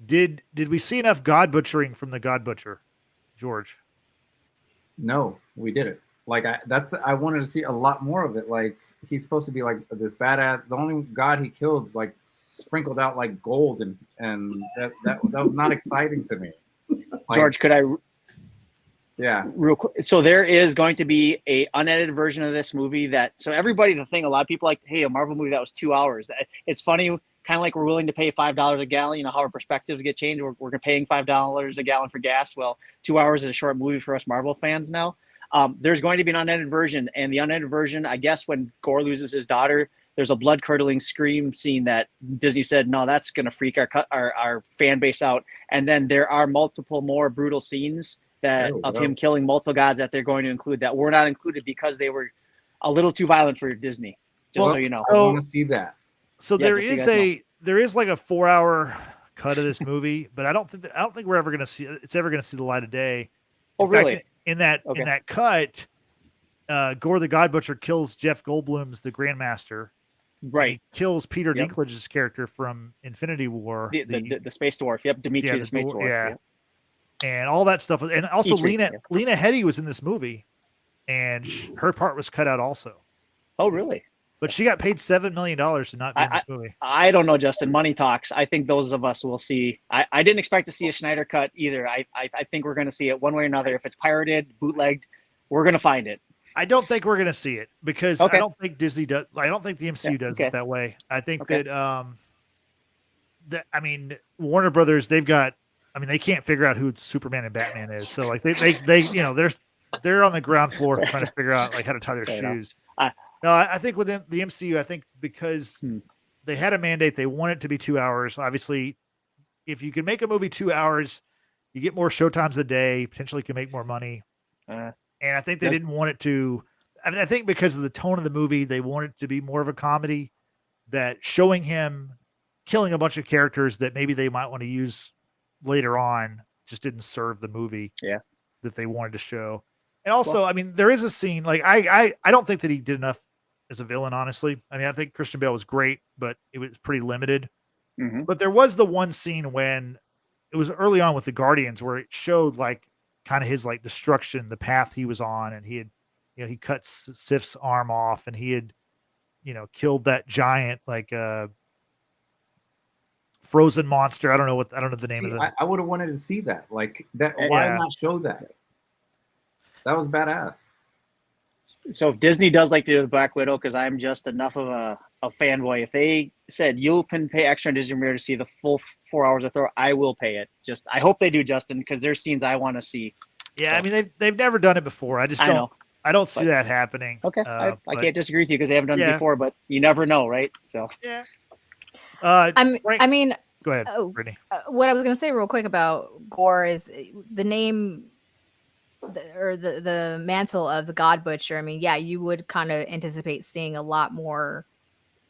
Did we see enough God butchering from the God Butcher, George? No, we didn't. Like I wanted to see a lot more of it. Like he's supposed to be like this badass. The only god he killed like sprinkled out like gold, and that was not exciting to me. George, could I Yeah. Real quick. So there is going to be a unedited version of this movie a lot of people like, hey, a Marvel movie that was 2 hours. It's funny, kind of like we're willing to pay $5 a gallon, how our perspectives get changed. We're paying $5 a gallon for gas. Well, 2 hours is a short movie for us Marvel fans now. There's going to be an unedited version, and the unedited version, I guess when Gorr loses his daughter, there's a blood-curdling scream scene that Disney said, no, that's going to freak our fan base out. And then there are multiple more brutal scenes of him killing multiple gods that they're going to include that were not included because they were a little too violent for Disney. So you know, I want to see that. So there is like a 4-hour cut of this movie, but I don't think we're ever going to see it's ever going to see the light of day. Oh, really? In that cut, Gorr the God Butcher kills Jeff Goldblum's the Grandmaster. Right. He kills Peter Dinklage's character from Infinity War. The Space Dwarf. Yep. Dimitri the Space Dwarf. Yeah. Yep. And all that stuff. And also Lena Headey was in this movie, and her part was cut out also. Oh, really? But she got paid $7 million to not be in this movie. I don't know, Justin. Money talks. I think those of us will see. I didn't expect to see a Schneider cut either. I think we're going to see it one way or another. If it's pirated, bootlegged, we're going to find it. I don't think we're going to see it because I don't think Disney does. I don't think the MCU does it that way. I think that Warner Brothers, they've got. I mean, they can't figure out who Superman and Batman is. So like they're on the ground floor trying to figure out like how to tie their shoes. No, I think within the MCU, I think because they had a mandate, they want it to be 2 hours. Obviously, if you can make a movie 2 hours, you get more showtimes a day, potentially can make more money. And I think they didn't want it to. I mean, I think because of the tone of the movie, they wanted it to be more of a comedy. That showing him killing a bunch of characters that maybe they might want to use later on just didn't serve the movie that they wanted to show. And also, I mean, there is a scene like I don't think that he did enough as a villain, honestly. I mean, I think Christian Bale was great, but it was pretty limited. Mm-hmm. But there was the one scene when it was early on with the Guardians where it showed like kind of his like destruction, the path he was on, and he had, he cut Sif's arm off, and he had, killed that giant like frozen monster. I don't know the name of it. I would have wanted to see that. Like that. Why not show that? That was badass. So if Disney does like to do the Black Widow, because I'm just enough of a fanboy, if they said you can pay extra on Disney Premiere to see the full 4 hours of Thor, I will pay it. Just I hope they do, Justin, because there's scenes I want to see. Yeah, so. I mean they've never done it before. I don't see that happening. Okay, I can't disagree with you because they haven't done it before, but you never know, right? So yeah. I mean, go ahead, Brittany. What I was going to say real quick about Gorr is the name or the mantle of the God Butcher. I mean, yeah, you would kind of anticipate seeing a lot more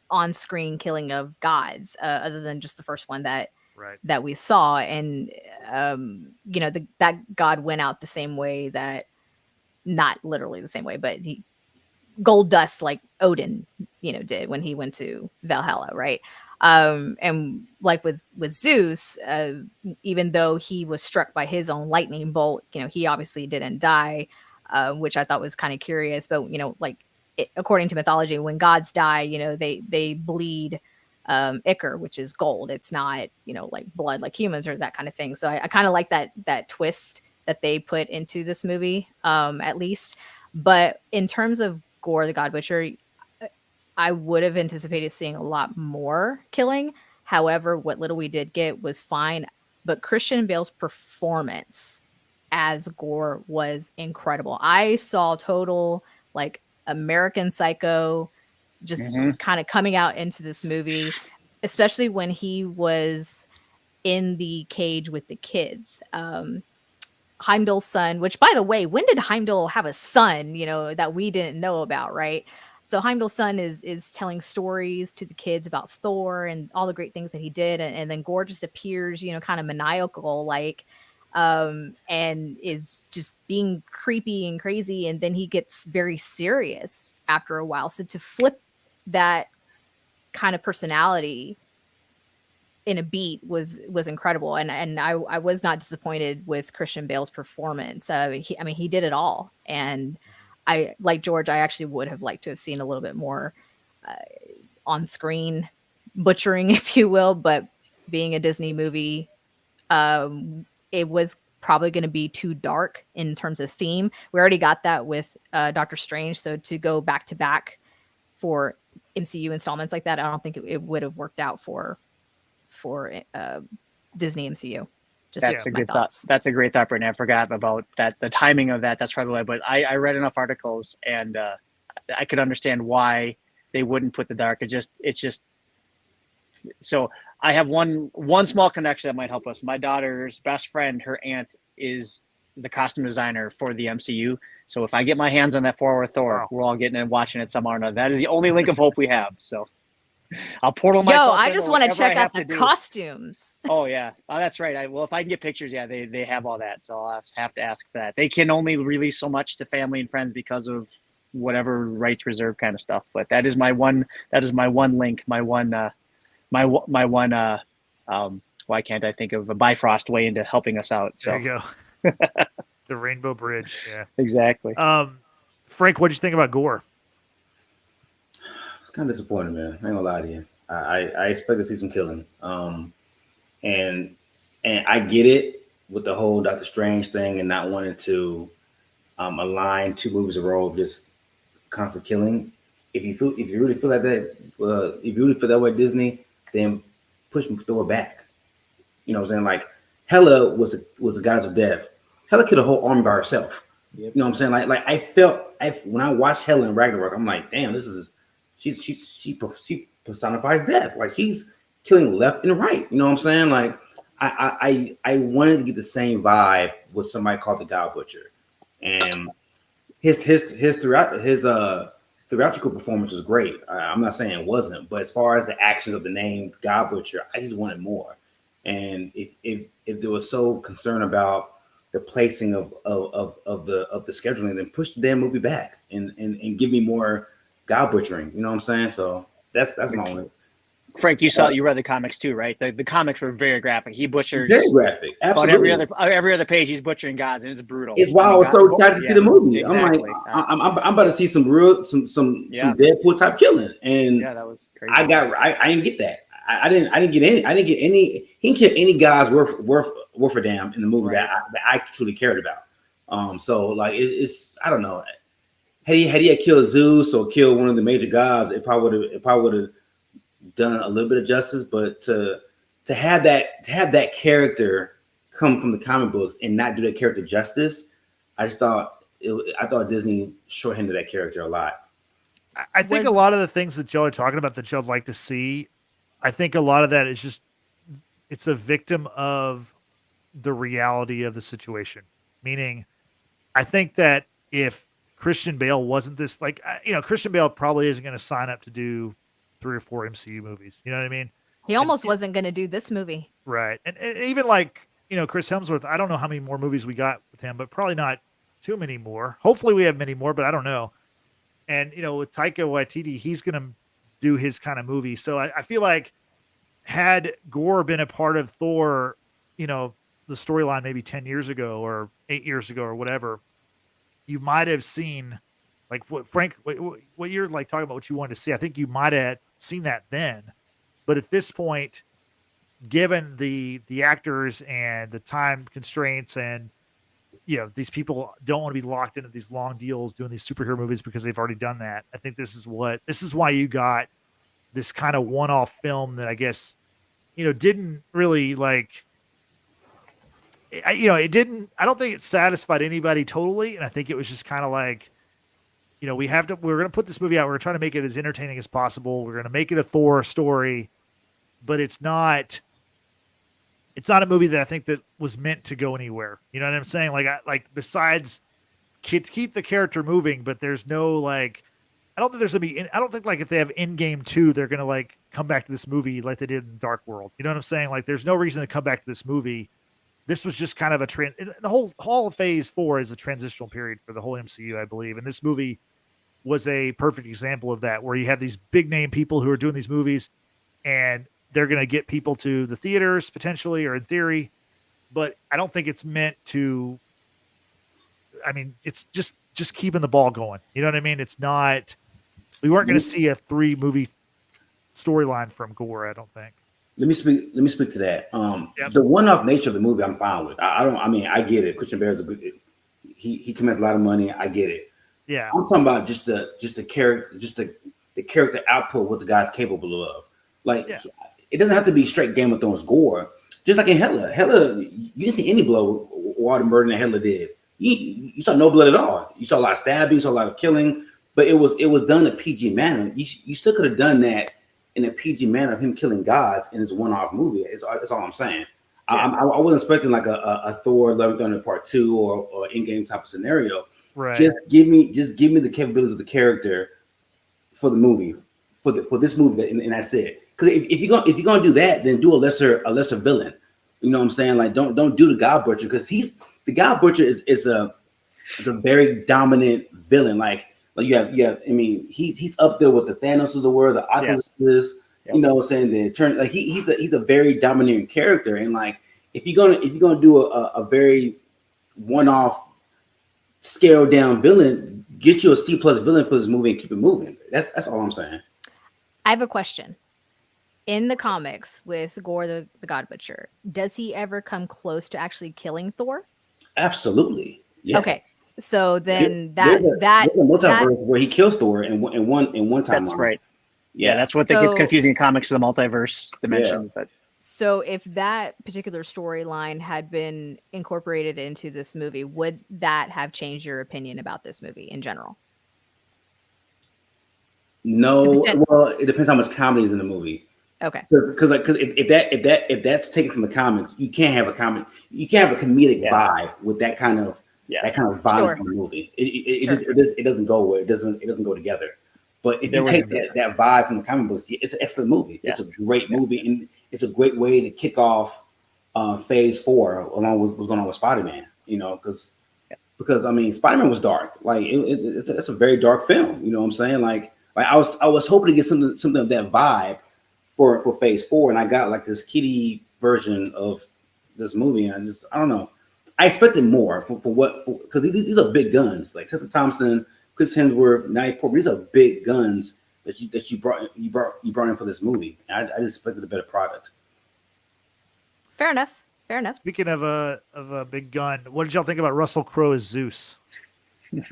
on-screen killing of gods, other than just the first one that we saw, and that god went out the same way that, not literally the same way, but he gold dust like Odin, did when he went to Valhalla, right? And like with Zeus, even though he was struck by his own lightning bolt, he obviously didn't die, which I thought was kind of curious. But according to mythology, when gods die, they bleed ichor, which is gold. It's not like blood like humans or that kind of thing. So I kind of like that twist that they put into this movie, at least. But in terms of Gorr the God Butcher, I would have anticipated seeing a lot more killing. However, what little we did get was fine. But Christian Bale's performance as Gorr was incredible. I saw total like American Psycho just kind of coming out into this movie, especially when he was in the cage with the kids. Heimdall's son, which by the way, when did Heimdall have a son, that we didn't know about, right? So Heimdall's son is telling stories to the kids about Thor and all the great things that he did. And then Gorr just appears, kind of maniacal, like, and is just being creepy and crazy. And then he gets very serious after a while. So to flip that kind of personality in a beat was incredible. And I was not disappointed with Christian Bale's performance. He did it all. And I, like George, I actually would have liked to have seen a little bit more on-screen butchering, if you will. But being a Disney movie, it was probably going to be too dark in terms of theme. We already got that with Doctor Strange, so to go back to back for MCU installments like that, I don't think it would have worked out for Disney MCU. Just That's a my good thoughts. thought. That's a great thought, Brittany. I forgot about that. The timing of that. That's probably why. But I read enough articles, and I could understand why they wouldn't put the dark. It's just. So I have one small connection that might help us. My daughter's best friend, her aunt, is the costume designer for the MCU. So if I get my hands on that forward Thor, Wow. we're all getting and watching it somehow or another. That is the only link of hope we have. So I'll portal Yo, myself. I into just want to whatever check I out have the to do. costumes. Oh yeah, that's right. Well, if I can get pictures, yeah, they have all that. So I'll have to ask for that. They can only release so much to family and friends because of whatever rights reserved kind of stuff. But that is my one. That is my one link. My one. Why can't I think of a Bifrost way into helping us out? So There you go. The Rainbow Bridge. Yeah. exactly. Frank, what did you think about Gorr? It's kind of disappointing, man. I ain't gonna lie to you. I expect to see some killing. And I get it with the whole Doctor Strange thing and not wanting to align two movies in a row of just constant killing. If you really feel like that, if you really feel that way, Disney, then push them, throw it back. You know what I'm saying? Like Hela was the goddess of death. Hela killed a whole army by herself. Yep. You know what I'm saying? Like I felt when I watched Hela in Ragnarok, I'm like, damn, she personifies death. Like she's killing left and right. You know what I'm saying? Like I wanted to get the same vibe with somebody called the God Butcher, and his theatrical performance was great. I'm not saying it wasn't, but as far as the actions of the name God Butcher, I just wanted more. And if they were so concerned about the placing of the scheduling, then push the damn movie back and give me more God butchering. You know what I'm saying? So that's my only. Frank, you read the comics too, right? The comics were very graphic. He butchers Very graphic. Absolutely. About every other page he's butchering gods, and it's brutal. It's why I was so excited to see the movie. Exactly. I'm like, I'm about to see some Deadpool type killing, and yeah, that was crazy. I didn't get that. I didn't get any. He didn't kill any guys worth a damn in the movie Right. that I truly cared about. So like it's I don't know. Had he killed Zeus or killed one of the major gods, it probably would have done a little bit of justice. But to have that character come from the comic books and not do that character justice, I thought Disney shorthanded that character a lot. I think a lot of the things that y'all are talking about that y'all like to see, I think a lot of that is just it's a victim of the reality of the situation. Meaning, I think that if Christian Bale wasn't this, like, Christian Bale probably isn't going to sign up to do 3 or 4 MCU movies. You know what I mean? He almost wasn't going to do this movie. Right. And even like, Chris Hemsworth, I don't know how many more movies we got with him, but probably not too many more. Hopefully we have many more, but I don't know. And, with Taika Waititi, he's going to do his kind of movie. So I feel like had Gorr been a part of Thor, the storyline maybe 10 years ago or 8 years ago or whatever, you might have seen like what Frank, what you're like talking about, what you wanted to see. I think you might have seen that then, but at this point, given the actors and the time constraints and, these people don't want to be locked into these long deals doing these superhero movies because they've already done that. I think this is why you got this kind of one-off film that I guess, didn't really like, I don't think it satisfied anybody totally. And I think it was just kind of like, we're going to put this movie out. We're trying to make it as entertaining as possible. We're going to make it a Thor story, but it's not a movie that I think that was meant to go anywhere. You know what I'm saying? Like besides keep the character moving, but there's no like, I don't think like if they have Endgame 2, they're going to like come back to this movie like they did in Dark World. You know what I'm saying? Like there's no reason to come back to this movie. This was just kind of the whole phase 4 is a transitional period for the whole MCU, I believe. And this movie was a perfect example of that, where you have these big name people who are doing these movies and they're going to get people to the theaters potentially, or in theory, but I don't think it's meant to, it's just keeping the ball going. You know what I mean? It's not, we weren't going to see a 3 movie storyline from Gorr, I don't think. Let me speak to that. Yep. The one-off nature of the movie, I'm fine with. I get it. Christian Bale's a good. He commands a lot of money. I get it. Yeah. I'm talking about just the character, the character output, what the guy's capable of. Like, it doesn't have to be straight Game of Thrones gore. Just like in Hela, you didn't see any blood or all the murder that Hela did. You saw no blood at all. You saw a lot of stabbing, you saw a lot of killing, but it was done in a PG manner. You still could have done that in a PG manner of him killing gods in his one-off movie. It's all I'm saying. Yeah. I wasn't expecting like a Thor: Love and Thunder Part 2 or Endgame type of scenario. Right. Just give me the capabilities of the character for the movie, for this movie, and that's it. Because if you're gonna do that, then do a lesser villain. You know what I'm saying? Like don't do the God Butcher, because the God Butcher is a very dominant villain. Like you have. I mean, he's up there with the Thanos of the world, the Oculus. Yes. You know what I'm saying? The turn, like he's a very dominating character, and like if you're gonna do a very one-off scaled down villain, get you a C+ villain for this movie and keep it moving. That's all I'm saying. I have a question. In the comics with Gorr the God Butcher, does he ever come close to actually killing Thor? Absolutely. Yeah. Okay. So then there's a multiverse where he kills Thor in one time. That's right. Yeah, that's what gets confusing in comics, the multiverse dimension. Yeah. But so if that particular storyline had been incorporated into this movie, would that have changed your opinion about this movie in general? No. Well, it depends how much comedy is in the movie. Okay. Because if that's taken from the comics, you can't have a comedic vibe with that kind of violence in the movie. It doesn't go where it doesn't go together. But if you take that vibe from the comic books, it's an excellent movie. Yeah. It's a great movie, and it's a great way to kick off Phase 4 along with what's going on with Spider-Man. You know, because I mean, Spider-Man was dark. Like it's a very dark film. You know what I'm saying? Like I was hoping to get something of that vibe for Phase 4, and I got like this kiddie version of this movie, and I don't know. I expected more because these are big guns, like Tessa Thompson, Chris Hemsworth, Natalie Portman. These are big guns that you brought in for this movie. I just expected a better product. Fair enough. Speaking of a big gun, what did y'all think about Russell Crowe as Zeus?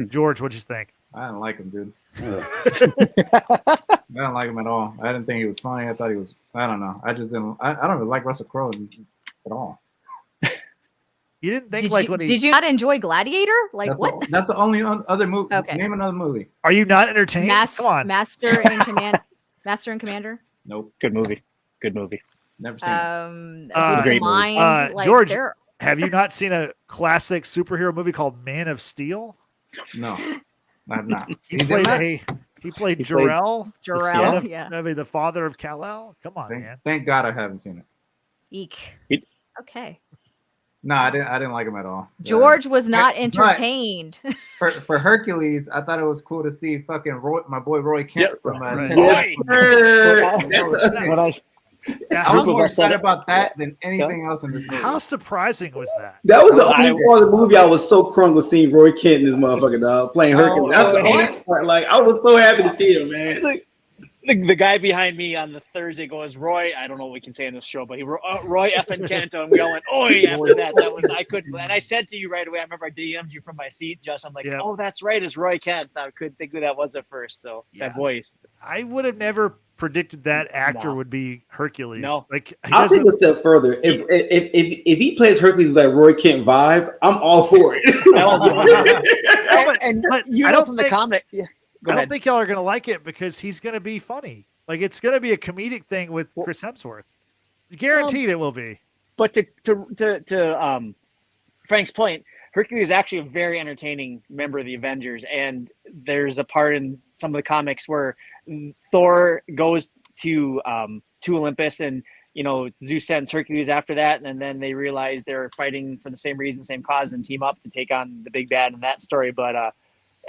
George, what'd you think? I didn't like him, dude. I don't like him at all. I didn't think he was funny. I thought he was. I don't know. I just didn't. I don't really like Russell Crowe at all. You didn't think did you not enjoy Gladiator? Like what? That's the only other movie. Okay. Name another movie. Are you not entertained? Come on. Master and Commander. Nope. Good movie. Never seen it. Great movie. George, have you not seen a classic superhero movie called Man of Steel? No, I have not. He played Jor-El. Jor-El, yeah. Maybe the father of Kal-El. Come on, man. Thank God I haven't seen it. Eek. Okay. No, I didn't like him at all. George was not entertained. For Hercules, I thought it was cool to see fucking my boy Roy Kent from I was more excited about that than anything else in this movie. How surprising was that? That was the only part of the movie I was so crunk with seeing Roy Kent in this motherfucking dog playing Hercules. That's the only part. Like I was so happy to see him, man. The guy behind me on the Thursday goes, Roy, I don't know what we can say in this show, but Roy effing Kent, and we all went, oi, after that. I couldn't, and I said to you right away, I remember I DM'd you from my seat, Just, I'm like, oh, that's right, it's Roy Kent. I couldn't think who that was at first, so that voice. I would have never predicted that actor would be Hercules. No. Like I'll take a step further. If he plays Hercules with that Roy Kent vibe, I'm all for it. But you know from the comic, I don't think y'all are going to like it because he's going to be funny. Like it's going to be a comedic thing with Chris Hemsworth. Guaranteed it will be. But to Frank's point, Hercules is actually a very entertaining member of the Avengers. And there's a part in some of the comics where Thor goes to Olympus and, you know, Zeus sends Hercules after that. And then they realize they're fighting for the same reason, same cause, and team up to take on the big bad in that story. But,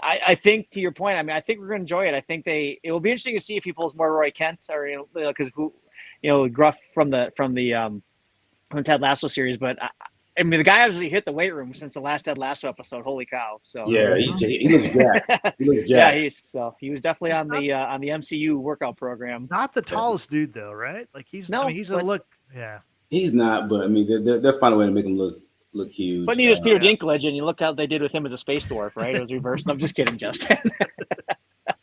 I think to your point, I mean, I think we're going to enjoy it. I think it will be interesting to see if he pulls more Roy Kent or, because Gruff from the Ted Lasso series, but I mean, the guy obviously hit the weight room since the last Ted Lasso episode. Holy cow! So Yeah, he looks jacked. He looks yeah, jacked. he was definitely He's on the MCU workout program. Not the tallest dude though, right? Like I No, mean, he's a but- look. Yeah. He's not, but I mean, they'll find a way to make him look huge. But neither is Peter Yeah. Dinklage, and you look how they did with him as a space dwarf, right? It was reversed. I'm just kidding, Justin.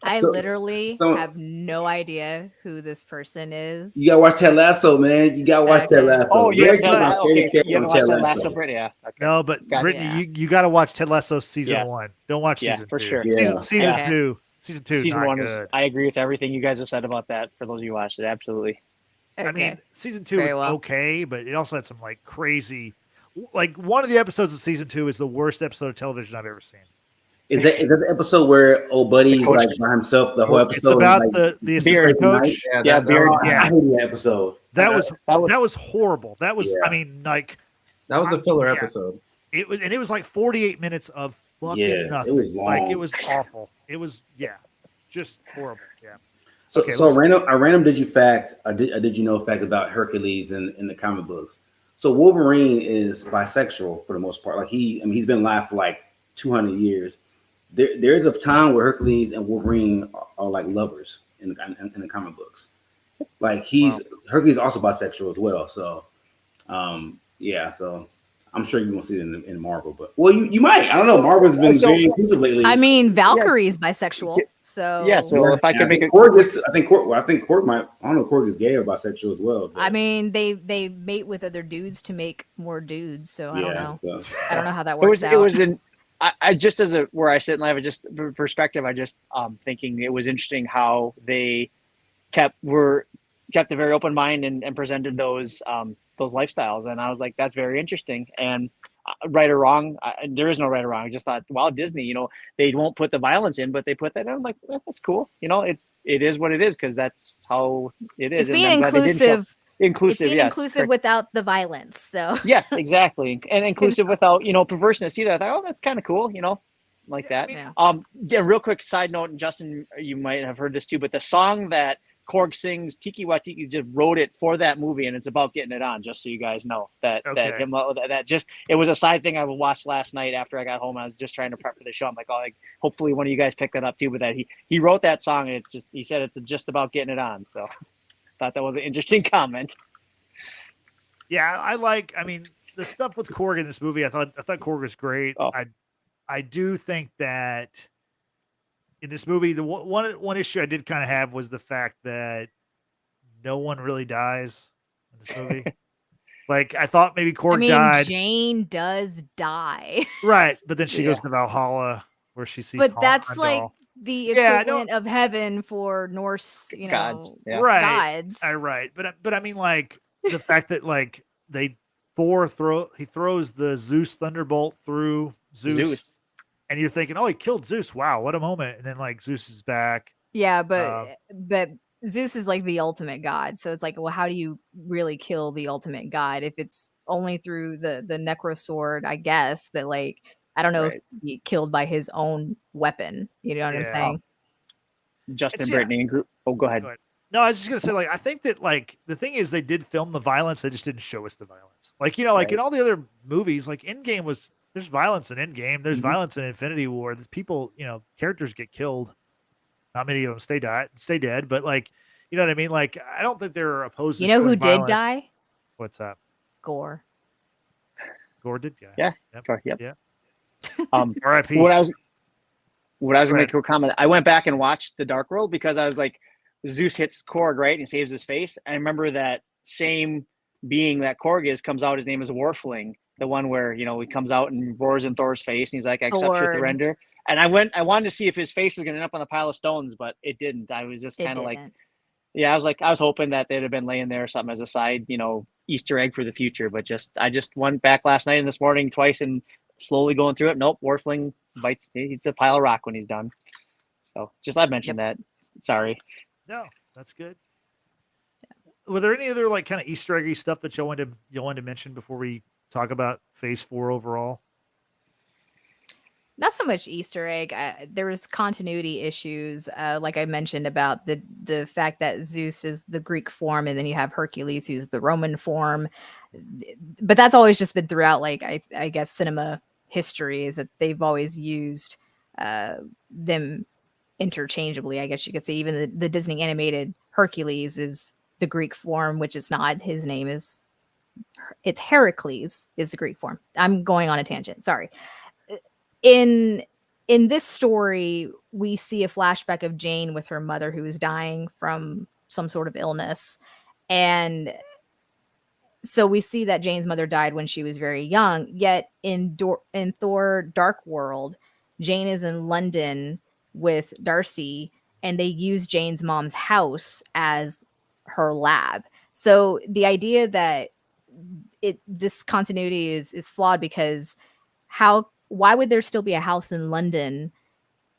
I So- literally so- have no idea who this person is. You gotta watch Ted Lasso, man. You gotta watch Ted Okay. Lasso. Oh, you haven't Greg done is my that? Okay, favorite character you haven't on watched Ted that Lasso. last one, yeah. Okay. No, but Gotcha. Brittany, Yeah. you got to watch Ted Lasso season Yes. 1. Don't watch Yeah, season for 2. sure. Yeah. Season Okay. 2. Season 2. Season not one good. was. I agree with everything you guys have said about that. For those of you who watched it, absolutely. Okay. I mean, season 2 Very was well. okay, but it also had some like crazy. Like one of the episodes of season 2 is the worst episode of television I've ever seen. Is that the episode where old buddy's The coach- like by himself the whole episode? It's about like, the Beard assistant coach. night? Yeah, Beard. Yeah. I hated that episode. That was That was that was horrible. That was Yeah. I mean like That was a filler Yeah. episode. it was like 48 minutes of fucking Yeah, it nothing. was Like it long. was awful. It was just horrible. Yeah. So, Okay, so a random did you fact, a did you know fact about Hercules in the comic books. So Wolverine is bisexual for the most part. Like he's been alive for like 200 years. There is a time where Hercules and Wolverine are like lovers in the comic books. Like Hercules is also bisexual as well. So, yeah. So I'm sure you won't see it in Marvel, but you might. I don't know. Marvel's been So- very inclusive lately. I mean, Valkyrie's bisexual, so Yeah, so if I could make it. Korg I think Korg might. I don't know if Korg is gay or bisexual as well. But I mean, they mate with other dudes to make more dudes. So I don't know. So. I don't know how that It works was out. it was in I just as a where I sit in life, I just perspective. I just thinking it was interesting how they kept a very open mind and presented those lifestyles, and I was like, that's very interesting. And right or wrong, there is no right or wrong. I just thought, wow, Disney, they won't put the violence in, but they put that in. I'm like, that's cool. It is what it is because that's how it is. It's And being I'm glad they didn't show- inclusive. It's inclusive, being yes, inclusive correct. without the violence. So Yes, exactly, and inclusive without perverseness either. I thought, oh, that's kind of cool, like that. yeah. Yeah, real quick side note, and Justin, you might have heard this too, but the song that Korg sings, Tiki Waititi just wrote it for that movie, and it's about getting it on. Just so you guys know that Okay. it was a side thing I watched last night after I got home. I was just trying to prep for the show. I'm like, hopefully one of you guys picked that up too. But that he wrote that song, and he said it's just about getting it on. So thought that was an interesting comment. Yeah, I mean, the stuff with Korg in this movie, I thought Korg was great. Oh. I do think that in this movie, the one issue I did kind of have was the fact that no one really dies in this movie. Like I thought maybe Korg I mean, died, Jane does die, right? But then she goes Yeah. to Valhalla where she sees. but that's like Heimdall. the Yeah, I equivalent of heaven for Norse, Gods, yeah. right? gods. Right, but I mean, like the fact that like Thor throws the Zeus thunderbolt through Zeus. And you're thinking, oh, he killed Zeus. Wow, what a moment. And then like Zeus is back. Yeah, but Zeus is like the ultimate god. So it's like, well, how do you really kill the ultimate god if it's only through the necro sword, I guess, but like I don't know if he killed by his own weapon. You know what I'm Yeah. saying? Justin, It's- Brittany, and group. Oh, go ahead. Go ahead. No, I was just gonna say, like, I think that like the thing is they did film the violence, they just didn't show us the violence. Like, like in all the other movies, like Endgame there's violence in Endgame, there's violence in Infinity War. The people, characters get killed. Not many of them stay dead, but like, you know what I mean? Like, I don't think they're opposed to You know who showing did violence. die? What's up? Gorr. Gorr did die. Yeah. Yep. Sure, yep. Yeah. Um, R.I.P. what I was going Go to ahead. make a comment. I went back and watched The Dark World because I was like, Zeus hits Korg, right, and saves his face. I remember that same being that Korg comes out. His name is Warfling, the one where he comes out and roars in Thor's face, and he's like, "I accept your Thor. surrender." And I wanted to see if his face was going to end up on the pile of stones, but it didn't. I was just It kind of like, didn't. yeah, I was hoping that they'd have been laying there or something as a side, Easter egg for the future. But I just went back last night and this morning twice and slowly going through it. Nope, Warfling bites. He's a pile of rock when he's done. So I mentioned that. Sorry. No, that's good. Were there any other like kind of Easter eggy stuff that you wanted to mention before we talk about Phase 4 overall? Not so much Easter egg. There was continuity issues, like I mentioned about the fact that Zeus is the Greek form, and then you have Hercules, who's the Roman form. But that's always just been throughout, like I guess cinema history, is that they've always used them interchangeably. I guess you could say even the Disney animated Hercules is the Greek form, which is not. His name is it's Heracles is the Greek form. I'm going on a tangent. Sorry. In this story, we see a flashback of Jane with her mother who is dying from some sort of illness. And so we see that Jane's mother died when she was very young. Yet in Thor Dark World, Jane is in London with Darcy, and they use Jane's mom's house as her lab. So the idea that this continuity is flawed, because why would there still be a house in London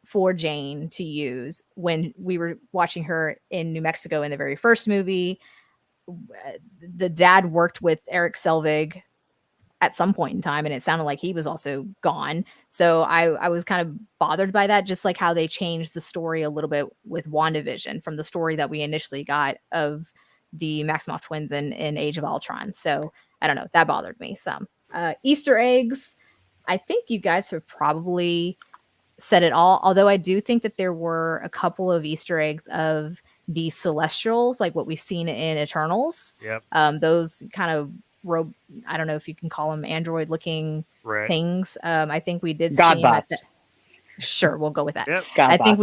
for Jane to use when we were watching her in New Mexico in the very first movie? The dad worked with Eric Selvig at some point in time, and it sounded like he was also gone. So I was kind of bothered by that, just like how they changed the story a little bit with WandaVision from the story that we initially got of the Maximoff twins in Age of Ultron. So I don't know, that bothered me some. Easter eggs, I think you guys have probably said it all, although I do think that there were a couple of Easter eggs of the Celestials, like what we've seen in Eternals. Yep. Those kind of I don't know if you can call them android looking things. I think we did God see them bots. Sure, we'll go with that. Yep. I think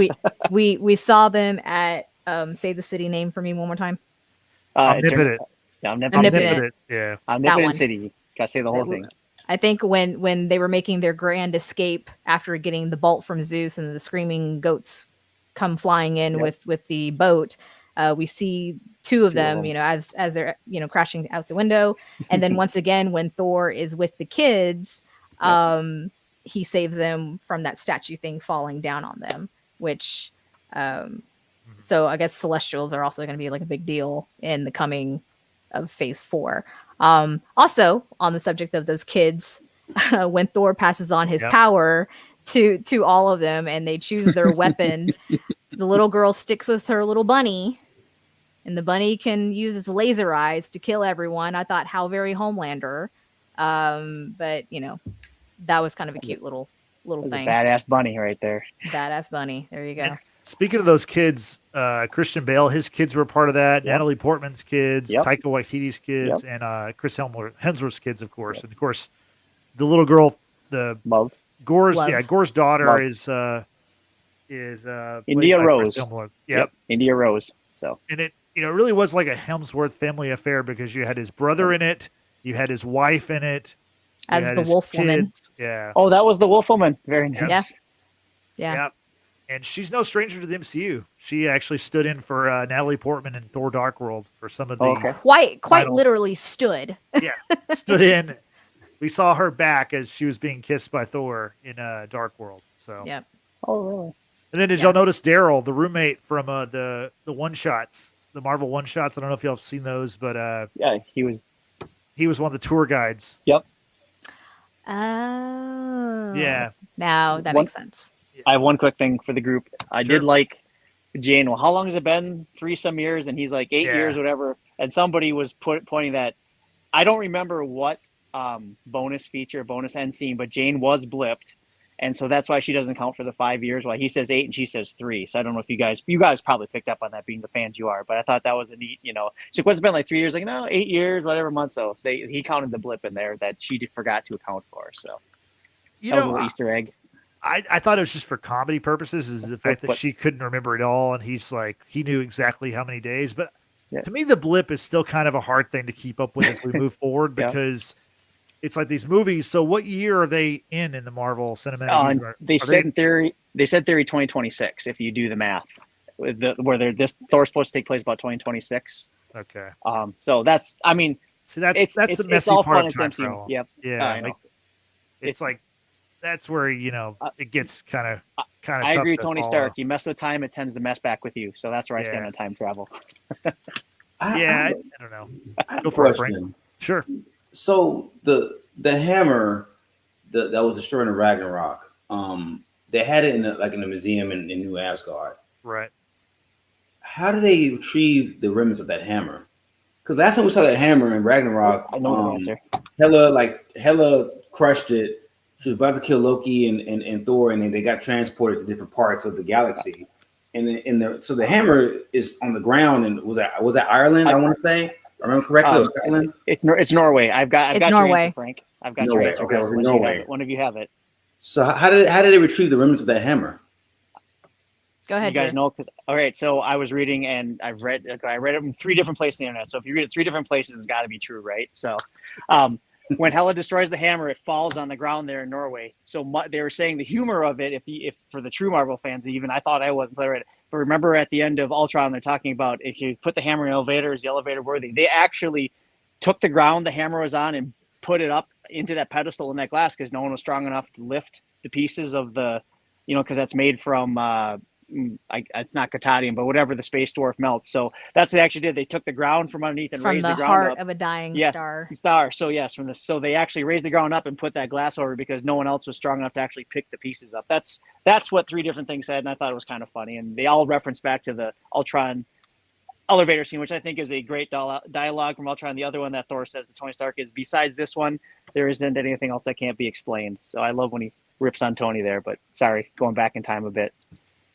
we saw them at say the city name for me one more time. Omnipotent. Yeah, Omnipotent. Yeah. Omnipotent City. Gotta say the whole thing. I think when they were making their grand escape after getting the bolt from Zeus and the screaming goats come flying in with the boat, we see two of them, as they're crashing out the window, and then once again when Thor is with the kids, he saves them from that statue thing falling down on them, which so I guess Celestials are also going to be like a big deal in the coming of Phase 4. Also on the subject of those kids, when Thor passes on his power to all of them and they choose their weapon, the little girl sticks with her little bunny, and the bunny can use its laser eyes to kill everyone. I thought, how very Homelander. But that was kind of a cute little thing. A badass bunny right there. Badass bunny. There you go. Speaking of those kids, Christian Bale, his kids were part of that. Yep. Natalie Portman's kids, Yep. Taika Waititi's kids, and Chris Hemsworth's kids, of course. And of course, the little girl, Gorr's daughter Love. is India Rose. Yep. India Rose. So And it really was like a Hemsworth family affair, because you had his brother in it, you had his wife in it, as the wolf woman. Yeah. Oh, that was the wolf woman. Very nice. Yeah. Yep. And she's no stranger to the MCU. She actually stood in for Natalie Portman in Thor Dark World for some of the Quite finals. literally stood. Yeah, stood in. We saw her back as she was being kissed by Thor in Dark World. So Yep. Oh, really? And then did y'all notice Daryl, the roommate from the one shots, the Marvel one shots? I don't know if y'all have seen those, but yeah, he was one of the tour guides. Yep. Oh. Yeah. Now that makes sense. I have one quick thing for the group. I did like Jane. Well, how long has it been? 3 some years, and he's like 8 years, whatever. And somebody was pointing that I don't remember what bonus end scene, but Jane was blipped, and so that's why she doesn't count for the 5 years. Why he says 8 and she says 3. So I don't know if you guys probably picked up on that, being the fans you are. But I thought that was a neat, So what's it been like 3 years? Like 8 years, whatever month. So he counted the blip in there that she forgot to account for. So that was a little Easter egg. I thought it was just for comedy purposes, is the fact that she couldn't remember it all, and he's like, he knew exactly how many days. But to me, the blip is still kind of a hard thing to keep up with as we move forward, because it's like these movies. So what year are they in the Marvel Cinematic Universe? They said 2026 if you do the math. This Thor's supposed to take place about 2026. Okay. So that's see, that's the messy it's all part fun. of It's time MCU. travel. Yep. Yeah. I know. It's like that's where it gets kind of. I agree with Tony Stark. You mess with time, it tends to mess back with you. So that's where I stand on time travel. I don't know. I have a question. Sure. So the hammer that was destroying the Ragnarok, They had it in the museum in New Asgard. Right. How did they retrieve the remnants of that hammer? Because last time we saw that hammer in Ragnarok, I know the answer. Hela crushed it. She was about to kill Loki and Thor, and then they got transported to different parts of the galaxy. And so the hammer is on the ground, and was that Ireland? I want to say, I remember correctly, or Scotland. It's Norway. I've got your Norway. answer, Frank. I've got Norway. your answer, Okay, guys. it was in Unless you Norway. have it. One of you have it. So how did they retrieve the remnants of that hammer? Go ahead. You guys Drew. know, because all right. So I was reading, and I read it in 3 different places on the internet. So if you read it 3 different places, it's got to be true, right? So, when Hela destroys the hammer, it falls on the ground there in Norway. So they were saying the humor of it, if for the true Marvel fans, even I thought I was until I read it. But remember at the end of Ultron, they're talking about if you put the hammer in an elevator, is the elevator worthy? They actually took the ground the hammer was on and put it up into that pedestal in that glass because no one was strong enough to lift the pieces of the, because that's made from it's not Catadium, but whatever the space dwarf melts. So that's what they actually did. They took the ground from underneath and From raised the the ground heart up. of a dying Yes, star. So yes, so they actually raised the ground up and put that glass over because no one else was strong enough to actually pick the pieces up. That's what 3 different things said, and I thought it was kind of funny. And they all reference back to the Ultron elevator scene, which I think is a great dialogue from Ultron. The other one that Thor says to Tony Stark is, besides this one, there isn't anything else that can't be explained. So I love when he rips on Tony there, but sorry, going back in time a bit.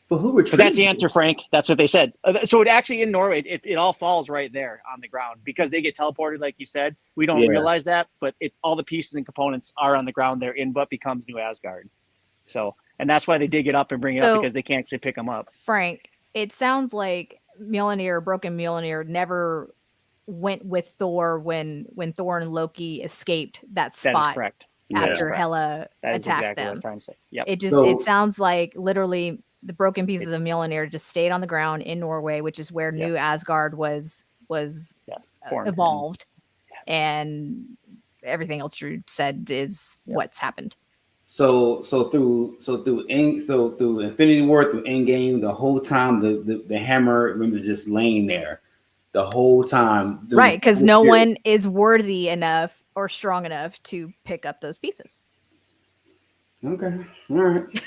But who retrieved? But that's the answer, Frank. That's what they said. So it actually in Norway, it all falls right there on the ground because they get teleported, like you said. We don't realize that, but it's all the pieces and components are on the ground there in what becomes New Asgard. So, and that's why they dig it up and bring it up because they can't actually pick them up. Frank, it sounds like Broken Mjolnir never went with Thor when Thor and Loki escaped that spot. That is correct. After Hela that is attacked exactly them. what I'm trying to say. Yep. It sounds like literally the broken pieces of Mjolnir just stayed on the ground in Norway, which is where New Asgard was evolved, and everything else Drew said is what's happened. So through Infinity War, through Endgame, the whole time the hammer remember just laying there the whole time. Right, because no one is worthy enough or strong enough to pick up those pieces. Okay, all right.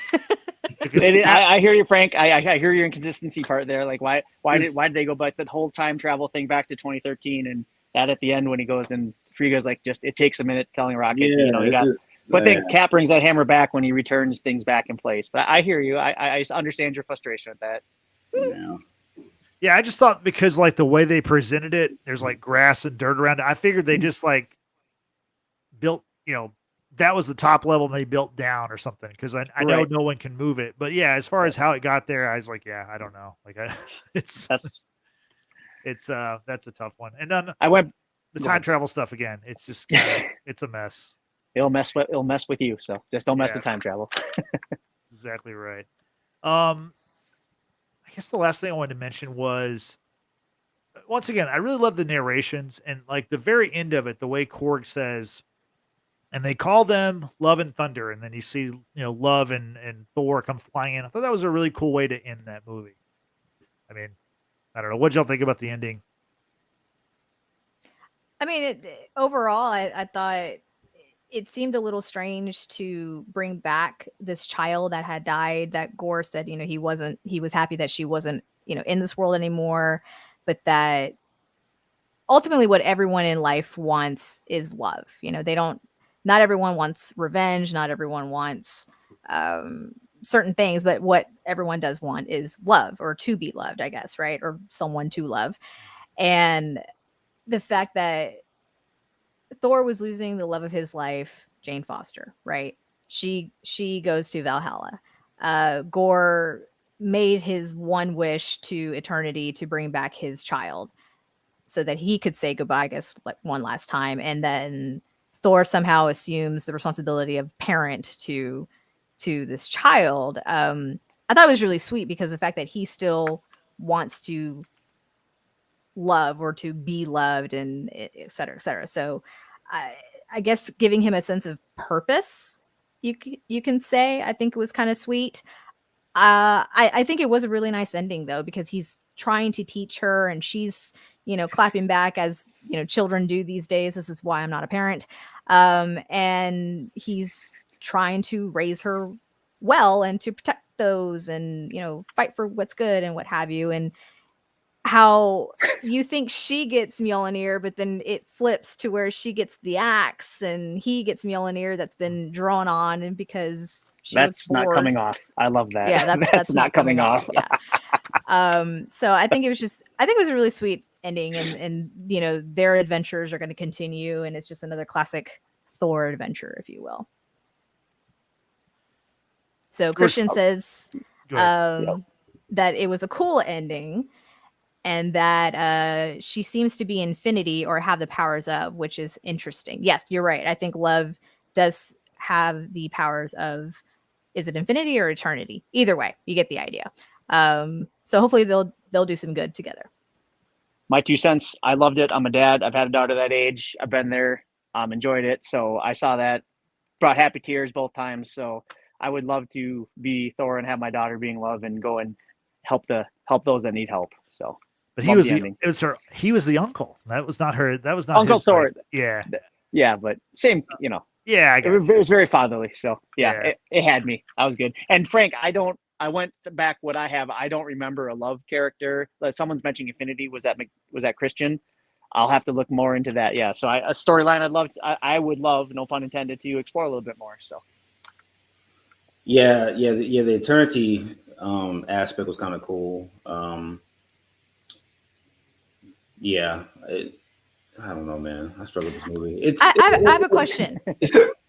I hear you, Frank. I hear your inconsistency part there. Like why did they go back the whole time travel thing back to 2013 and that at the end when he goes and Frigga's like just it takes a minute telling Rocket, but then Cap brings that hammer back when he returns things back in place. But I hear you. I understand your frustration with that. Yeah, I just thought because like the way they presented it, there's like grass and dirt around it. I figured they just like built, that was the top level and they built down or something. Because I know no one can move it. But yeah, as far as how it got there, I was like, yeah, I don't know. Like that's a tough one. And then the time travel stuff again. It's just it's a mess. It'll mess with you. So just don't mess with time travel. That's exactly right. I guess the last thing I wanted to mention was, once again, I really love the narrations and like the very end of it, the way Korg says, and they call them Love and Thunder, and then you see, Love and Thor come flying in. I thought that was a really cool way to end that movie. I mean, I don't know. What y'all think about the ending? I mean, overall, I thought it seemed a little strange to bring back this child that had died, that Gorr said, he was happy that she wasn't, in this world anymore, but that ultimately what everyone in life wants is love. Not everyone wants revenge. Not everyone wants certain things, but what everyone does want is love, or to be loved, I guess, right? Or someone to love. And the fact that Thor was losing the love of his life, Jane Foster, right? She goes to Valhalla. Gorr made his one wish to eternity to bring back his child so that he could say goodbye, I guess, like one last time. And then Thor somehow assumes the responsibility of parent to this child. I thought it was really sweet because the fact that he still wants to love or to be loved and et cetera, et cetera. So I guess giving him a sense of purpose, you can say, I think it was kind of sweet. I think it was a really nice ending though, because he's trying to teach her and she's, clapping back as, children do these days. This is why I'm not a parent. And he's trying to raise her well and to protect those and, you know, fight for what's good and what have you. And how you think she gets Mjolnir, but then it flips to where she gets the axe and he gets Mjolnir that's been drawn on, and because she was That's not bored. coming off. I love that. Yeah, that's not coming off. Yeah. So I think it was a really sweet ending, and you know, their adventures are going to continue, and it's just another classic Thor adventure, if you will. So Christian says that it was a cool ending, and that she seems to be infinity or have the powers of, which is interesting. Yes, you're right. I think Love does have the powers of, is it infinity or eternity? Either way, you get the idea. So hopefully they'll do some good together. My 2 cents. I loved it. I'm a dad. I've had a daughter that age. I've been there. Enjoyed it. So I saw that, brought happy tears both times. So I would love to be Thor and have my daughter being Love and go and help those that need help. So, but he was the uncle. That was not her. That was not Uncle his, Thor. like, yeah. Yeah, but same, you know. Yeah, I it was very fatherly. So Yeah. it had me. I was good. And Frank, I went back what I have. I don't remember a Love character. Someone's mentioning Infinity. Was that Christian? I'll have to look more into that. Yeah. So a storyline I would love, no pun intended, to explore a little bit more. So. Yeah. The eternity aspect was kind of cool. I don't know, man. I struggle with this movie. I have a question.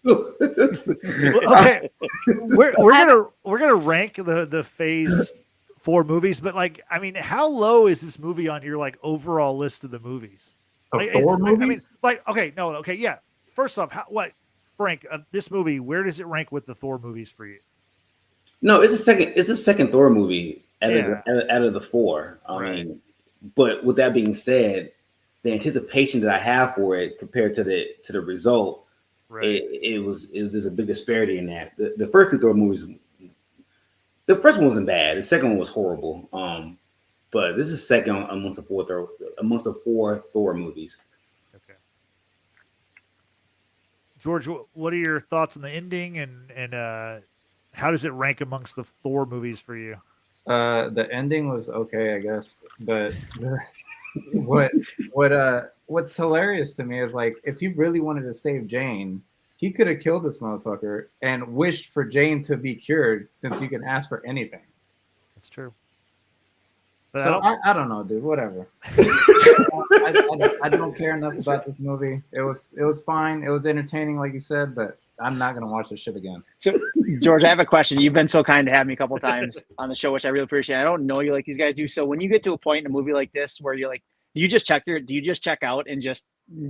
Okay, we're gonna rank the Phase 4 movies, but like, I mean, how low is this movie on your like overall list of the movies? Like, Thor movies? I mean, like, okay, yeah. First off, Frank, this movie, where does it rank with the Thor movies for you? No, it's a second Thor movie out of the 4. I mean, but with that being said, the anticipation that I have for it compared to the result, there's a big disparity in that. The first 2 Thor movies, the first one wasn't bad. The second one was horrible. But this is second amongst the 4 Thor movies. Okay. George, what are your thoughts on the ending, and how does it rank amongst the Thor movies for you? The ending was okay, I guess, but what's hilarious to me is, like, if he really wanted to save Jane, he could have killed this motherfucker and wished for Jane to be cured, since you can ask for anything. That's true. But so I don't know, dude. Whatever. I don't care enough about this movie. It was fine. It was entertaining, like you said, but I'm not gonna watch this shit again. So, George, I have a question. You've been so kind to have me a couple of times on the show, which I really appreciate. I don't know you like these guys do. So when you get to a point in a movie like this where you're like, do you just check out and just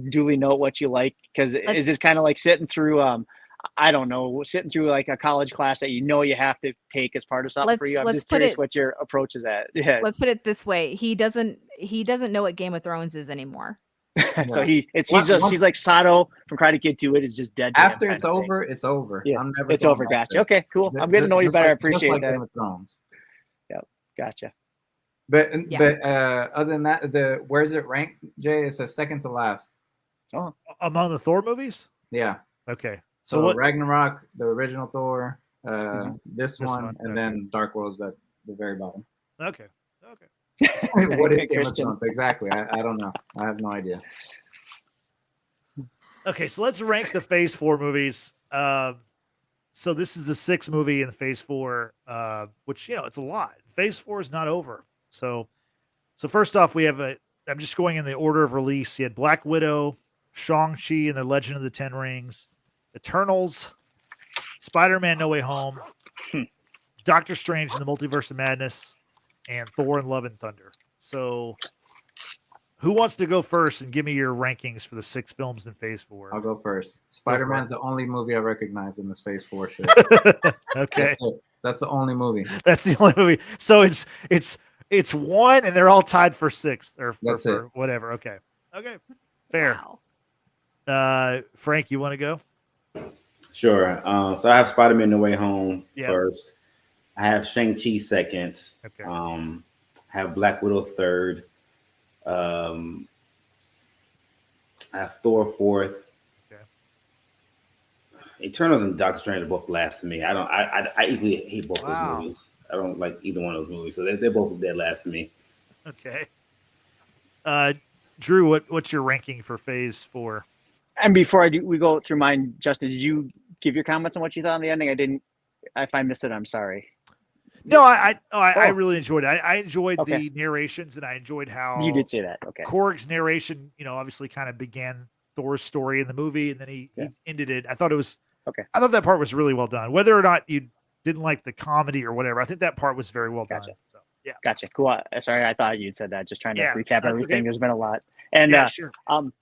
duly note what you like? Because is this kind of like sitting through sitting through like a college class that you have to take as part of something for you? I'm just curious what your approach is at. Yeah. Let's put it this way. He doesn't know what Game of Thrones is anymore. So he's like Sato from Karate Kid 2. It is just dead. After it's over, it's over. Yeah, it's over. Gotcha. Okay, cool. I'm getting to know you better. I appreciate that. Game of Thrones. Yep, gotcha. But other than that, where's it ranked, Jay? It's the second to last. Oh, among the Thor movies? Yeah. Okay. So what? Ragnarok, the original Thor, this one, and then Dark World's at the very bottom. Okay. What is Game of Thrones? Exactly. I don't know. I have no idea. Okay, so let's rank the Phase 4 movies. So this is the 6th movie in Phase 4, which, it's a lot. Phase 4 is not over. So first off, we have I'm just going in the order of release. You had Black Widow, Shang-Chi and the Legend of the Ten Rings, Eternals, Spider-Man No Way Home, Doctor Strange and the Multiverse of Madness, and Thor and Love and Thunder. So who wants to go first and give me your rankings for the 6 films in Phase 4? I'll go first. Spider-Man's the only movie I recognize in this Phase 4 shit. Okay. That's the only movie. That's the only movie. So it's 1 and they're all tied for 6th or for whatever. Okay. Fair. Wow. Frank, you want to go? Sure. So I have Spider-Man No Way Home first. I have Shang-Chi second. Okay. I have Black Widow third. I have Thor fourth. Okay. Eternals and Doctor Strange are both last to me. I equally hate both Wow. those movies. I don't like either one of those movies, so they're both dead last to me. Okay. Drew, what's your ranking for Phase 4? And before we go through mine, Justin, did you give your comments on what you thought on the ending? I didn't. If I missed it, I'm sorry. No, I really enjoyed it. I enjoyed Okay. the narrations, and I enjoyed how You did say that. Okay. Korg's narration, obviously kind of began Thor's story in the movie, and then he ended it. I thought that part was really well done. Whether or not you didn't like the comedy or whatever, I think that part was very well done. So, yeah. Gotcha. Cool. Sorry, I thought you'd said that. Just trying to recap everything. Okay. There's been a lot. And sure.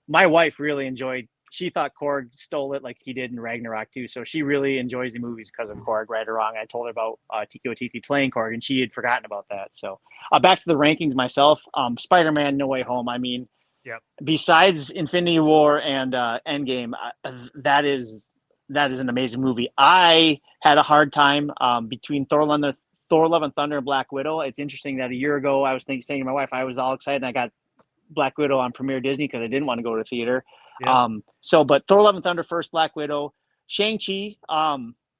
My wife really enjoyed. She thought Korg stole it like he did in Ragnarok too. So she really enjoys the movies because of Korg, right or wrong. I told her about Taika Waititi playing Korg, and she had forgotten about that. So back to the rankings myself. Spider-Man: No Way Home. I mean, besides Infinity War and Endgame, that is an amazing movie. I had a hard time between Thor: Love and Thunder and Black Widow. It's interesting that a year ago I was saying to my wife, I was all excited and I got Black Widow on Premiere Disney because I didn't want to go to theater. Yeah. But Thor: Love and Thunder first, Black Widow, Shang-Chi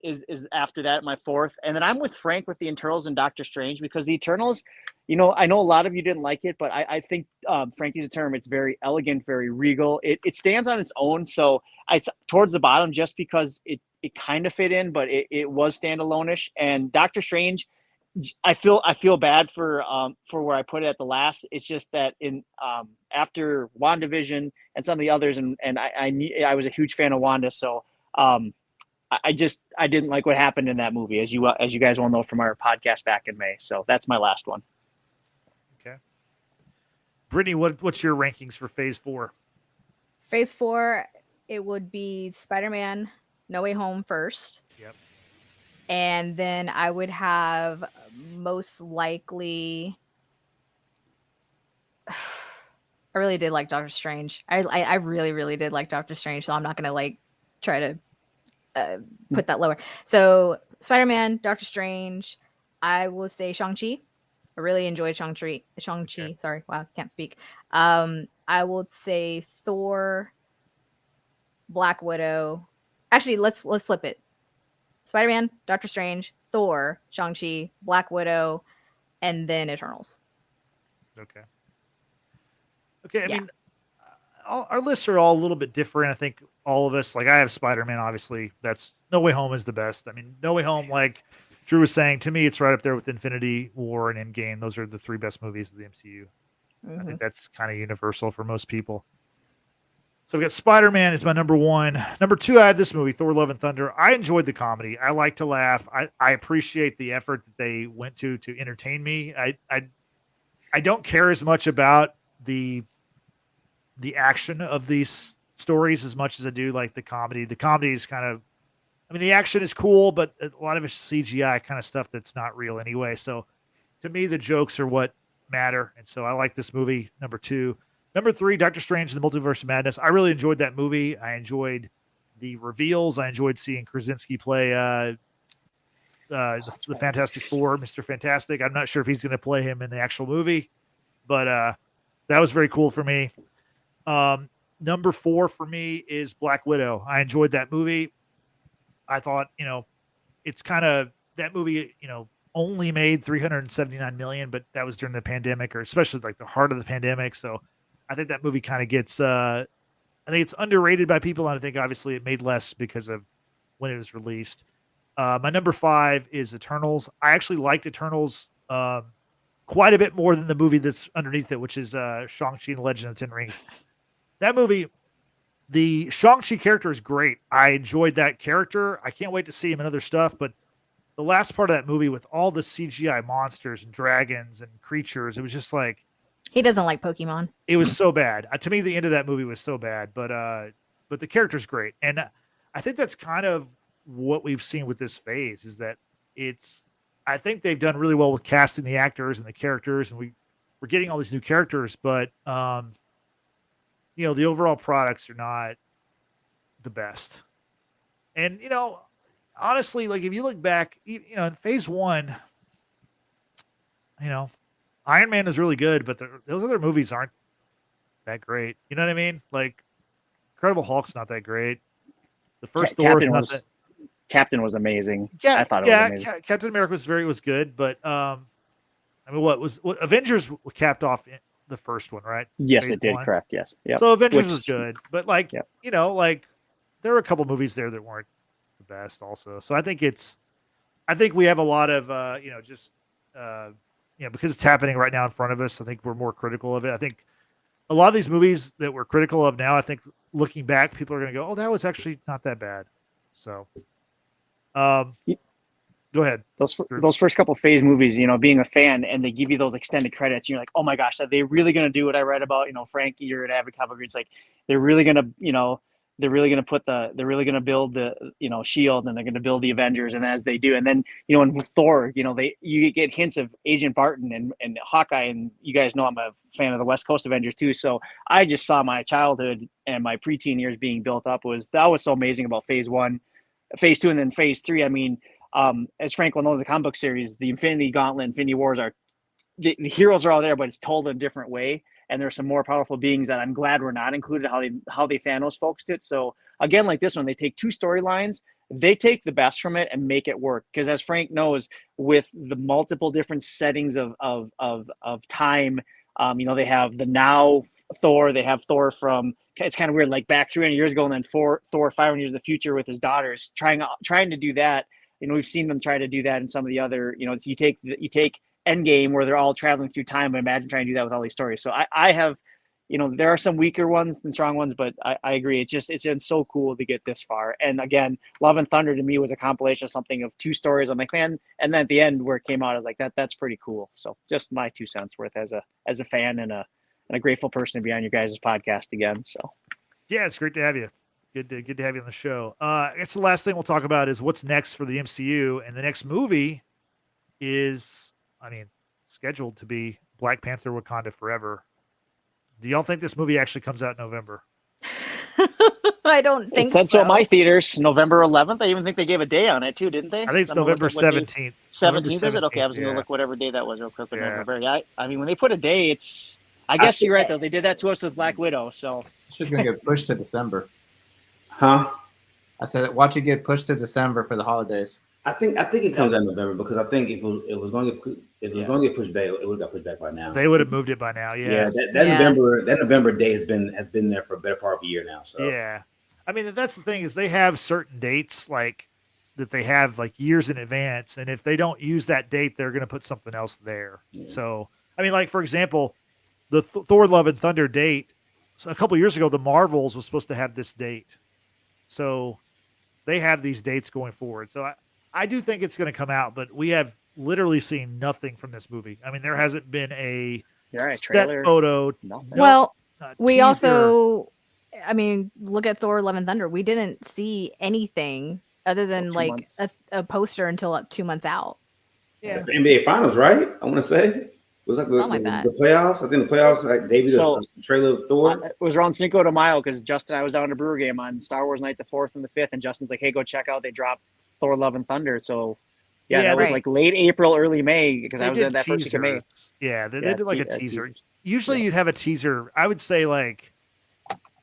is after that, my fourth, and then I'm with Frank with the Eternals and Doctor Strange because the Eternals, I know a lot of you didn't like it, but I think Frank used a term. It's very elegant, very regal. It stands on its own, so it's towards the bottom just because it kind of fit in, but it was standalone-ish. And Doctor Strange, I feel bad for where I put it at the last. It's just that in after WandaVision and some of the others, and I was a huge fan of Wanda, so I didn't like what happened in that movie, as you guys well know from our podcast back in May. So that's my last one. Okay, Brittany, what's your rankings for Phase 4? Phase 4, it would be Spider-Man: No Way Home first. Yep. And then I would have most likely. I really did like Doctor Strange. I really, really did like Doctor Strange. So I'm not gonna try to put that lower. So Spider-Man, Doctor Strange. I will say Shang-Chi. I really enjoyed Shang-Chi. Okay. Sorry, wow, can't speak. I would say Thor, Black Widow. Actually, let's flip it. Spider-Man, Doctor Strange, Thor, Shang-Chi, Black Widow, and then Eternals. Okay. I mean, our lists are all a little bit different. I think all of us, I have Spider-Man, obviously. That's No Way Home is the best. I mean, No Way Home, like Drew was saying, to me, it's right up there with Infinity War and Endgame. Those are the three best movies of the MCU. I think that's kind of universal for most people. So we've got Spider-Man is my number one. Number two, I had this movie, Thor: Love and Thunder. I enjoyed the comedy. I like to laugh. I appreciate the effort that they went to entertain me. I don't care as much about the action of these stories as much as I do like the comedy. The comedy is kind of, the action is cool, but a lot of it's CGI kind of stuff that's not real anyway. So to me, the jokes are what matter. And so I like this movie, number two. Number three, Doctor Strange: The Multiverse of Madness. I really enjoyed that movie. I enjoyed the reveals. I enjoyed seeing Krasinski play the Fantastic Four, Mr. Fantastic. I'm not sure if he's going to play him in the actual movie, but that was very cool for me. Number four for me is Black Widow. I enjoyed that movie. I thought, it's kind of that movie, only made 379 million, but that was during the pandemic, or especially like the heart of the pandemic. So I think that movie kind of gets, I think it's underrated by people. And I think obviously it made less because of when it was released. My number five is Eternals. I actually liked Eternals quite a bit more than the movie that's underneath it, which is Shang-Chi and the Legend of the Ten Rings. That movie, the Shang-Chi character is great. I enjoyed that character. I can't wait to see him in other stuff, but the last part of that movie with all the CGI monsters and dragons and creatures, it was just like, he doesn't like Pokemon. It was so bad. To me, the end of that movie was so bad, but the character's great. And I think that's kind of what we've seen with this phase is that I think they've done really well with casting the actors and the characters, and we're getting all these new characters, but the overall products are not the best. And, honestly, like if you look back, in phase one, Iron Man is really good, but those other movies aren't that great. You know what I mean? Like Incredible Hulk's not that great. The first Thor Captain was amazing. Yeah, I thought it was amazing. Captain America was good, but I mean, what Avengers capped off the first one, right? Yes, Phase it did. one. Correct. Yes. Yeah. So Avengers was good, but like Yep. like there were a couple movies there that weren't the best, also. So I think we have a lot of just because it's happening right now in front of us. I think we're more critical of it. I think a lot of these movies that we're critical of now, I think looking back, people are going to go, "Oh, that was actually not that bad." So, go ahead. Those first couple Phase movies, being a fan, and they give you those extended credits, and you're like, oh my gosh, are they really going to do what I read about? Frankie, you're an avid comic book. It's like they're really going to build the Shield, and they're going to build the Avengers, and as they do, and then in Thor, you get hints of Agent Barton and Hawkeye, and you guys know I'm a fan of the West Coast Avengers too. So I just saw my childhood and my preteen years being built up. That was so amazing about Phase 1, Phase 2, and then Phase 3. I mean, as Frank will know, the comic book series, the Infinity Gauntlet, Infinity Wars are the heroes are all there, but it's told in a different way. And there's some more powerful beings that I'm glad were not included, how they Thanos focused it. So again, like this one, they take two storylines, they take the best from it and make it work. Because as Frank knows, with the multiple different settings of time, they have the now Thor, they have Thor from, it's kind of weird, like back 300 years ago, and then Thor 500 years in the future with his daughters, trying to do that. We've seen them try to do that in some of the other, you take Endgame where they're all traveling through time, but imagine trying to do that with all these stories. So I have, there are some weaker ones than strong ones, but I agree. It's been so cool to get this far. And again, Love and Thunder to me was a compilation of something of two stories. I'm like, man, and then at the end where it came out, I was like, that's pretty cool. So just my 2 cents worth as a fan and a grateful person to be on your guys' podcast again. So yeah, it's great to have you. Good to have you on the show. I guess the last thing we'll talk about is what's next for the MCU, and the next movie is, scheduled to be Black Panther: Wakanda Forever. Do y'all think this movie actually comes out in November? I don't think it said so. My theaters, November 11th. I even think they gave a day on it too, didn't they? I think it's November 17th. 17th, is it? Okay, I was going to look whatever day that was real quick. November. Yeah, when they put a day, I guess you're right though. They did that to us with Black Widow, so it's just going to get pushed to December. Huh? I said, watch it get pushed to December for the holidays. I think it comes out in November, because I think if it was going to get pushed back, it would have got pushed back by now. They would have moved it by now. Yeah. That November day has been there for a better part of a year now. So yeah, that's the thing, is they have certain dates like that they have like years in advance, and if they don't use that date, they're going to put something else there. Yeah. So like for example, the Thor: Love and Thunder date. So a couple years ago, the Marvels was supposed to have this date. So they have these dates going forward. So I do think it's going to come out, but we have literally seen nothing from this movie. There hasn't been a trailer, photo. Well, we also, look at Thor: Love and Thunder. We didn't see anything other than like a poster until 2 months out. Yeah, NBA Finals, right? I want to say. It was like the playoffs. I think the playoffs, like David, the trailer of Thor. It was around Cinco de Mayo because Justin and I was down at a Brewer game on Star Wars Night the 4th and the 5th, and Justin's like, "Hey, go check out. They dropped Thor: Love and Thunder." So, that was like late April, early May, because I was in that first week of May. Yeah, they did like a teaser. Usually, you'd have a teaser. I would say like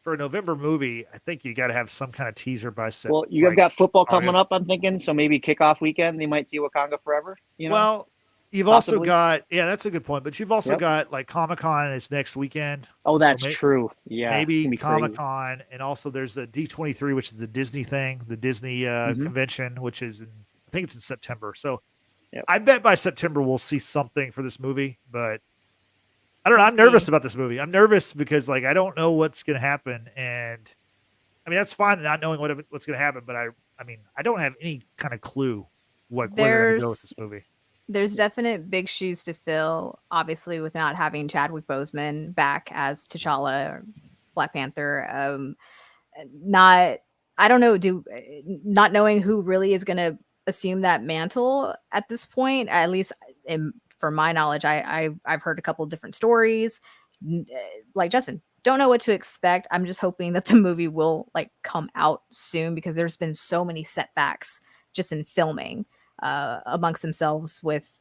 for a November movie, I think you got to have some kind of teaser by September. Well, you have got football coming up. I'm thinking so maybe kickoff weekend they might see Wakanda Forever. Well. You've also got, that's a good point, but you've also got like Comic-Con is next weekend. Oh, that's true. Yeah. Maybe Comic-Con, and also there's a D23, which is the Disney thing, the Disney convention, which is I think it's in September. So I bet by September we'll see something for this movie, but I don't know. I'm nervous about this movie. I'm nervous because like I don't know what's going to happen, and that's fine not knowing what's going to happen, but I don't have any kind of clue where they're going to go with this movie. There's definite big shoes to fill, obviously, with not having Chadwick Boseman back as T'Challa or Black Panther. Not knowing who really is going to assume that mantle at this point. At least, from my knowledge, I've heard a couple of different stories. Like Justin, don't know what to expect. I'm just hoping that the movie will like come out soon, because there's been so many setbacks just in filming. Amongst themselves with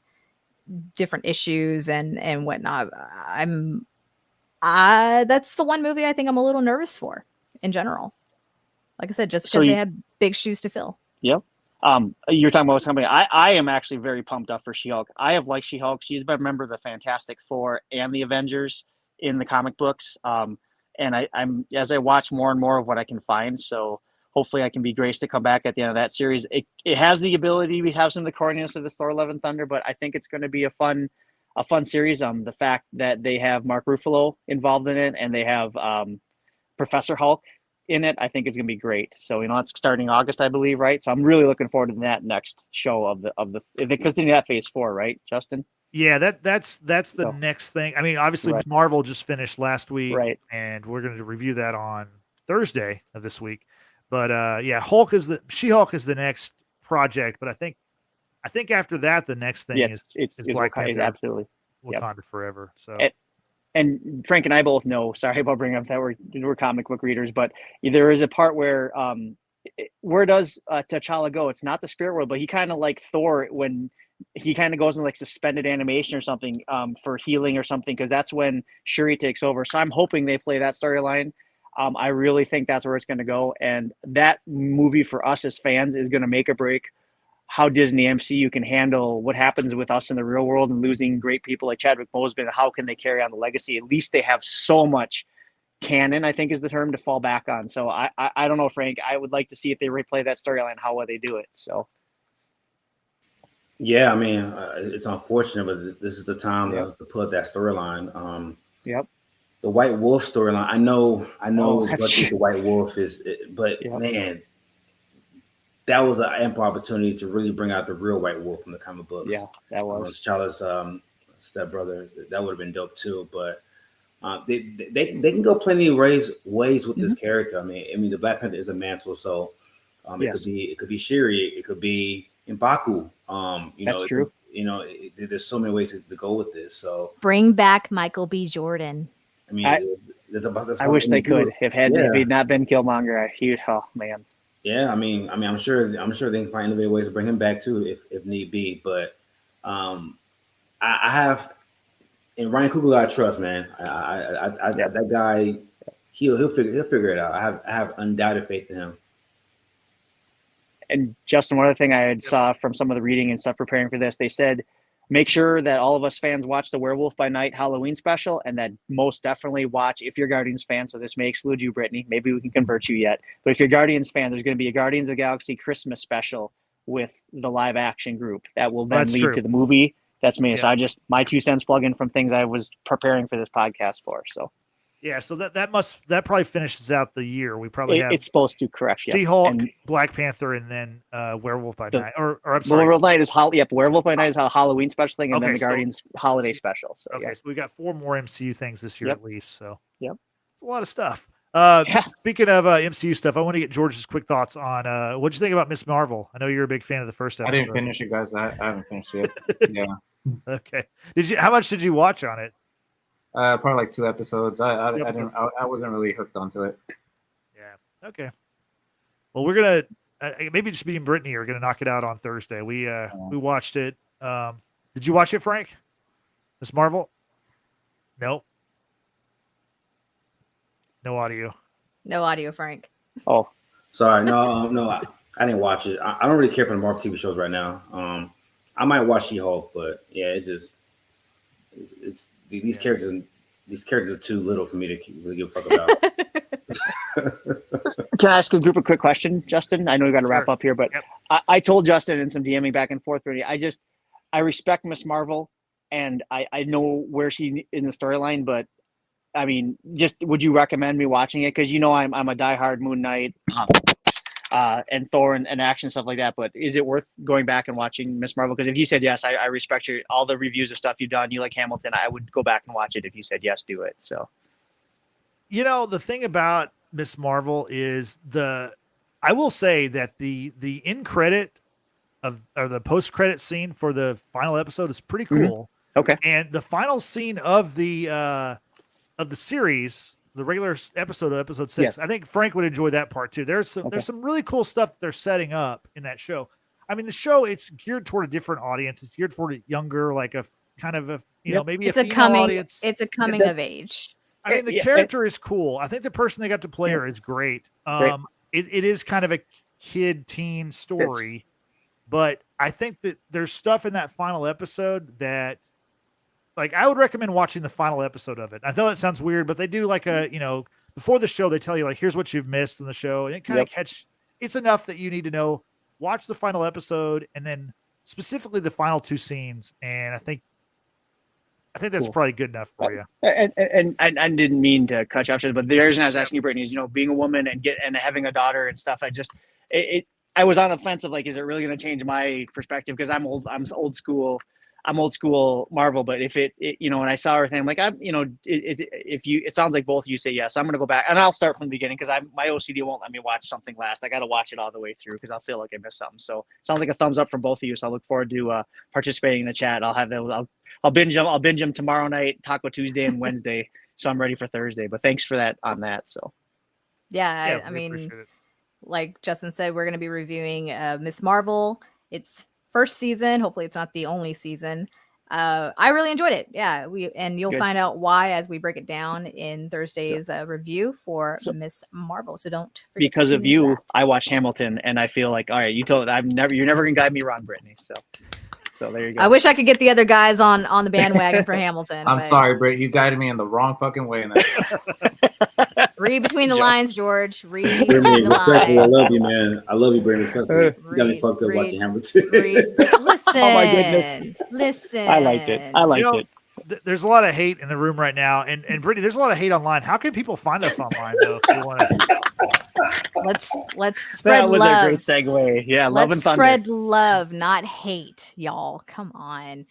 different issues and whatnot. That's the one movie I think I'm a little nervous for in general. Like I said, just So because they you- had big shoes to fill. Yep. You're talking about something. I am actually very pumped up for She-Hulk. I have liked She-Hulk. She's been a member of the Fantastic Four and the Avengers in the comic books. And I'm as I watch more and more of what I can find. So hopefully I can be graced to come back at the end of that series. It has the ability to have some of the corniness of the Thor: Love and Thunder, but I think it's going to be a fun series. The fact that they have Mark Ruffalo involved in it and they have Professor Hulk in it, I think is going to be great. So it's starting August, I believe, right? So I'm really looking forward to that next show of the because in that phase 4, right, Justin? Yeah, that's the So- next thing. I mean, obviously Right. Marvel just finished last week, Right. and we're going to review that on Thursday of this week. But yeah, She-Hulk is the next project, but I think after that the next thing Yes, is it's Black Wakanda, Panther, absolutely. Yep. Wakanda Forever. So And Frank and I both know. Sorry about bringing up that we're comic book readers, but there is a part where does T'Challa go? It's not the spirit world, but he kind of like Thor when he kind of goes in like suspended animation or something for healing or something, because that's when Shuri takes over. So I'm hoping they play that storyline. I really think that's where it's going to go, and that movie for us as fans is going to make or break how Disney MCU can handle what happens with us in the real world and losing great people like Chadwick Boseman. How can they carry on the legacy? At least they have so much canon, I think is the term, to fall back on. So I don't know, Frank. I would like to see if they replay that storyline, how well they do it. So Yeah, I mean, it's unfortunate, but this is the time Yep. to put that storyline. Yep. The White Wolf storyline. I know Oh, what that's the White Wolf is, but Yep. man, that was an ample opportunity to really bring out the real White Wolf from the comic books. Yeah, that was. T'Challa's stepbrother. That would have been dope too. But they can go plenty of ways with this character. I mean, the Black Panther is a mantle, so Yes. it could be Shuri, it could be M'Baku. That's true. There's so many ways to go with this. So Bring back Michael B. Jordan. I mean, I wish they could. If he'd not been Killmonger, oh man. Yeah, I mean, I'm sure they can find innovative ways to bring him back too, if need be. But I have, and Ryan Coogler, I trust, man. That guy, he'll figure it out. I have undoubted faith in him. And Justin, one other thing I had saw from some of the reading and stuff preparing for this, they said, make sure that all of us fans watch the Werewolf by Night Halloween special, and that most definitely watch, if you're a Guardians fan, so this may exclude you, Brittany, maybe we can convert you yet, but if you're a Guardians fan, there's going to be a Guardians of the Galaxy Christmas special with the live action group that will then lead to the movie. That's me. Yeah. So my 2 cents plug in from things I was preparing for this podcast for. So yeah, so that probably finishes out the year. We probably have it's supposed to, correct. She-Hulk, And Black Panther, and then Werewolf by Night. Or I'm Werewolf sorry. by Night is Werewolf by Night is a Halloween special thing, and then Okay, the so- Guardians holiday special. So Okay, so we got 4 more MCU things this year Yep. at least. So Yep. it's a lot of stuff. Yeah. Speaking of MCU stuff, I want to get George's quick thoughts on what'd you think about Miss Marvel? I know you're a big fan of the first I episode. didn't finish it, guys. I haven't finished it. Yeah, Okay. How much did you watch on it? probably like 2 episodes. I Yep. didn't. I wasn't really hooked onto it. Yeah. Okay. Well, we're gonna maybe just me and Brittany are gonna knock it out on Thursday. We watched it. Did you watch it, Frank? Miss Marvel? No. No audio. No audio, Frank. Oh, Sorry, no, I didn't watch it. I don't really care for the Marvel TV shows right now. I might watch She-Hulk, but yeah, it's these characters. These characters are too little for me to really give a fuck about. can I ask a group a quick question, Justin? I know we got to wrap Sure. up here, but Yep. I told Justin in some DMing back and forth. I respect Miss Marvel, and I know where she in the storyline, but I mean, just would you recommend me watching it? Because I'm a diehard Moon Knight and Thor and action stuff like that. But is it worth going back and watching Miss Marvel? Because if you said yes, I respect all the reviews of stuff you've done. You like Hamilton, I would go back and watch it. If you said yes, do it. So The thing about Miss Marvel is I will say that the end credit or the post credit scene for the final episode is pretty cool. Okay. And the final scene of the series, the regular episode of episode 6, Yes. I think Frank would enjoy that part too. There's Okay. some really cool stuff that they're setting up in that show. I mean, the show, it's geared toward a different audience. It's geared toward a younger, like a kind of maybe It's a a female coming. audience. It's a coming of age. I mean, the Yeah, character is cool. I think the person they got to play her is great. Great. it is kind of a kid teen story, but I think that there's stuff in that final episode that, like, I would recommend watching the final episode of it. I know that sounds weird, but they do like a, before the show, they tell you like, here's what you've missed in the show. And it kind of it's enough that you need to know, watch the final episode and then specifically the final 2 scenes. And I think that's probably good enough for you. And I didn't mean to cut you off, but the reason I was asking you, Brittany, is, being a woman and having a daughter and stuff, I was on the fence of like, is it really going to change my perspective? Because I'm old school Marvel, but if it when I saw everything, I'm like, it sounds like both of you say yes. So I'm going to go back and I'll start from the beginning because my OCD won't let me watch something last. I got to watch it all the way through because I'll feel like I missed something. So it sounds like a thumbs up from both of you. So I look forward to participating in the chat. I'll have those. I'll binge them tomorrow night, Taco Tuesday and Wednesday. So I'm ready for Thursday, but thanks for that on that. So yeah, I mean, like Justin said, we're going to be reviewing Miss Marvel. It's first season. Hopefully it's not the only season. I really enjoyed it. Yeah, you'll find out why as we break it down in Thursday's review for Miss Marvel. So don't forget. Because of you, I watched Hamilton, and I feel like, all right, you're never gonna guide me wrong, Brittany. So there you go. I wish I could get the other guys on the bandwagon for Hamilton. I'm sorry, Britt. You guided me in the wrong fucking way. Read between the lines, George. Read between Brittany, the respectful. I lines. love you, man. I love you, Brittany. You got me fucked up watching Hamilton. Listen. Oh my goodness. Listen. I liked it. There's a lot of hate in the room right now, and Brittany, there's a lot of hate online. How can people find us online though? If they want to... Let's spread that was love. a great segue. Yeah, love and thunder. Spread love, not hate, y'all. Come on.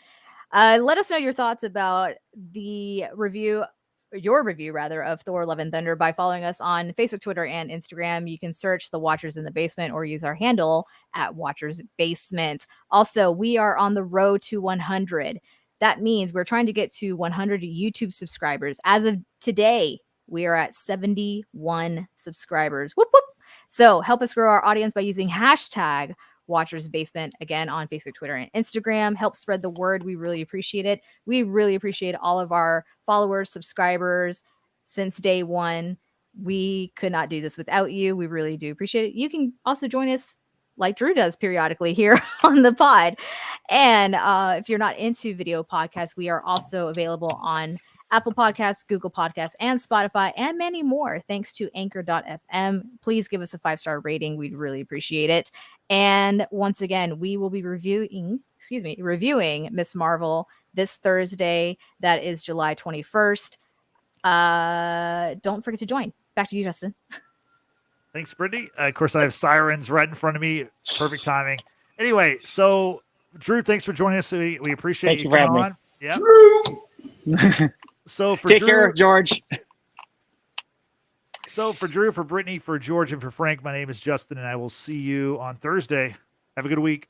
Let us know your thoughts about your review of Thor: Love and Thunder by following us on Facebook, Twitter, and Instagram. You can search the Watchers in the Basement or use our handle at Watchers Basement. Also, we are on the road to 100. That means we're trying to get to 100 YouTube subscribers. As of today, we are at 71 subscribers. Whoop, whoop. So help us grow our audience by using hashtag Watchers Basement, again, on Facebook, Twitter, and Instagram. Help spread the word. We really appreciate it. We really appreciate all of our followers, subscribers since day one. We could not do this without you. We really do appreciate it. You can also join us like Drew does periodically here on the pod. And if you're not into video podcasts, we are also available on Apple Podcasts, Google Podcasts, and Spotify, and many more, thanks to anchor.fm. Please give us a 5-star rating. We'd really appreciate it. And once again, we will be reviewing Miss Marvel this Thursday. That is July 21st. Don't forget to join. Back to you, Justin. Thanks, Brittany. Of course, I have sirens right in front of me. Perfect timing. Anyway, so Drew, thanks for joining us. We appreciate you coming on. Yeah. Drew! So for Take Drew, care, George. So for Drew, for Brittany, for George, and for Frank, my name is Justin, and I will see you on Thursday. Have a good week.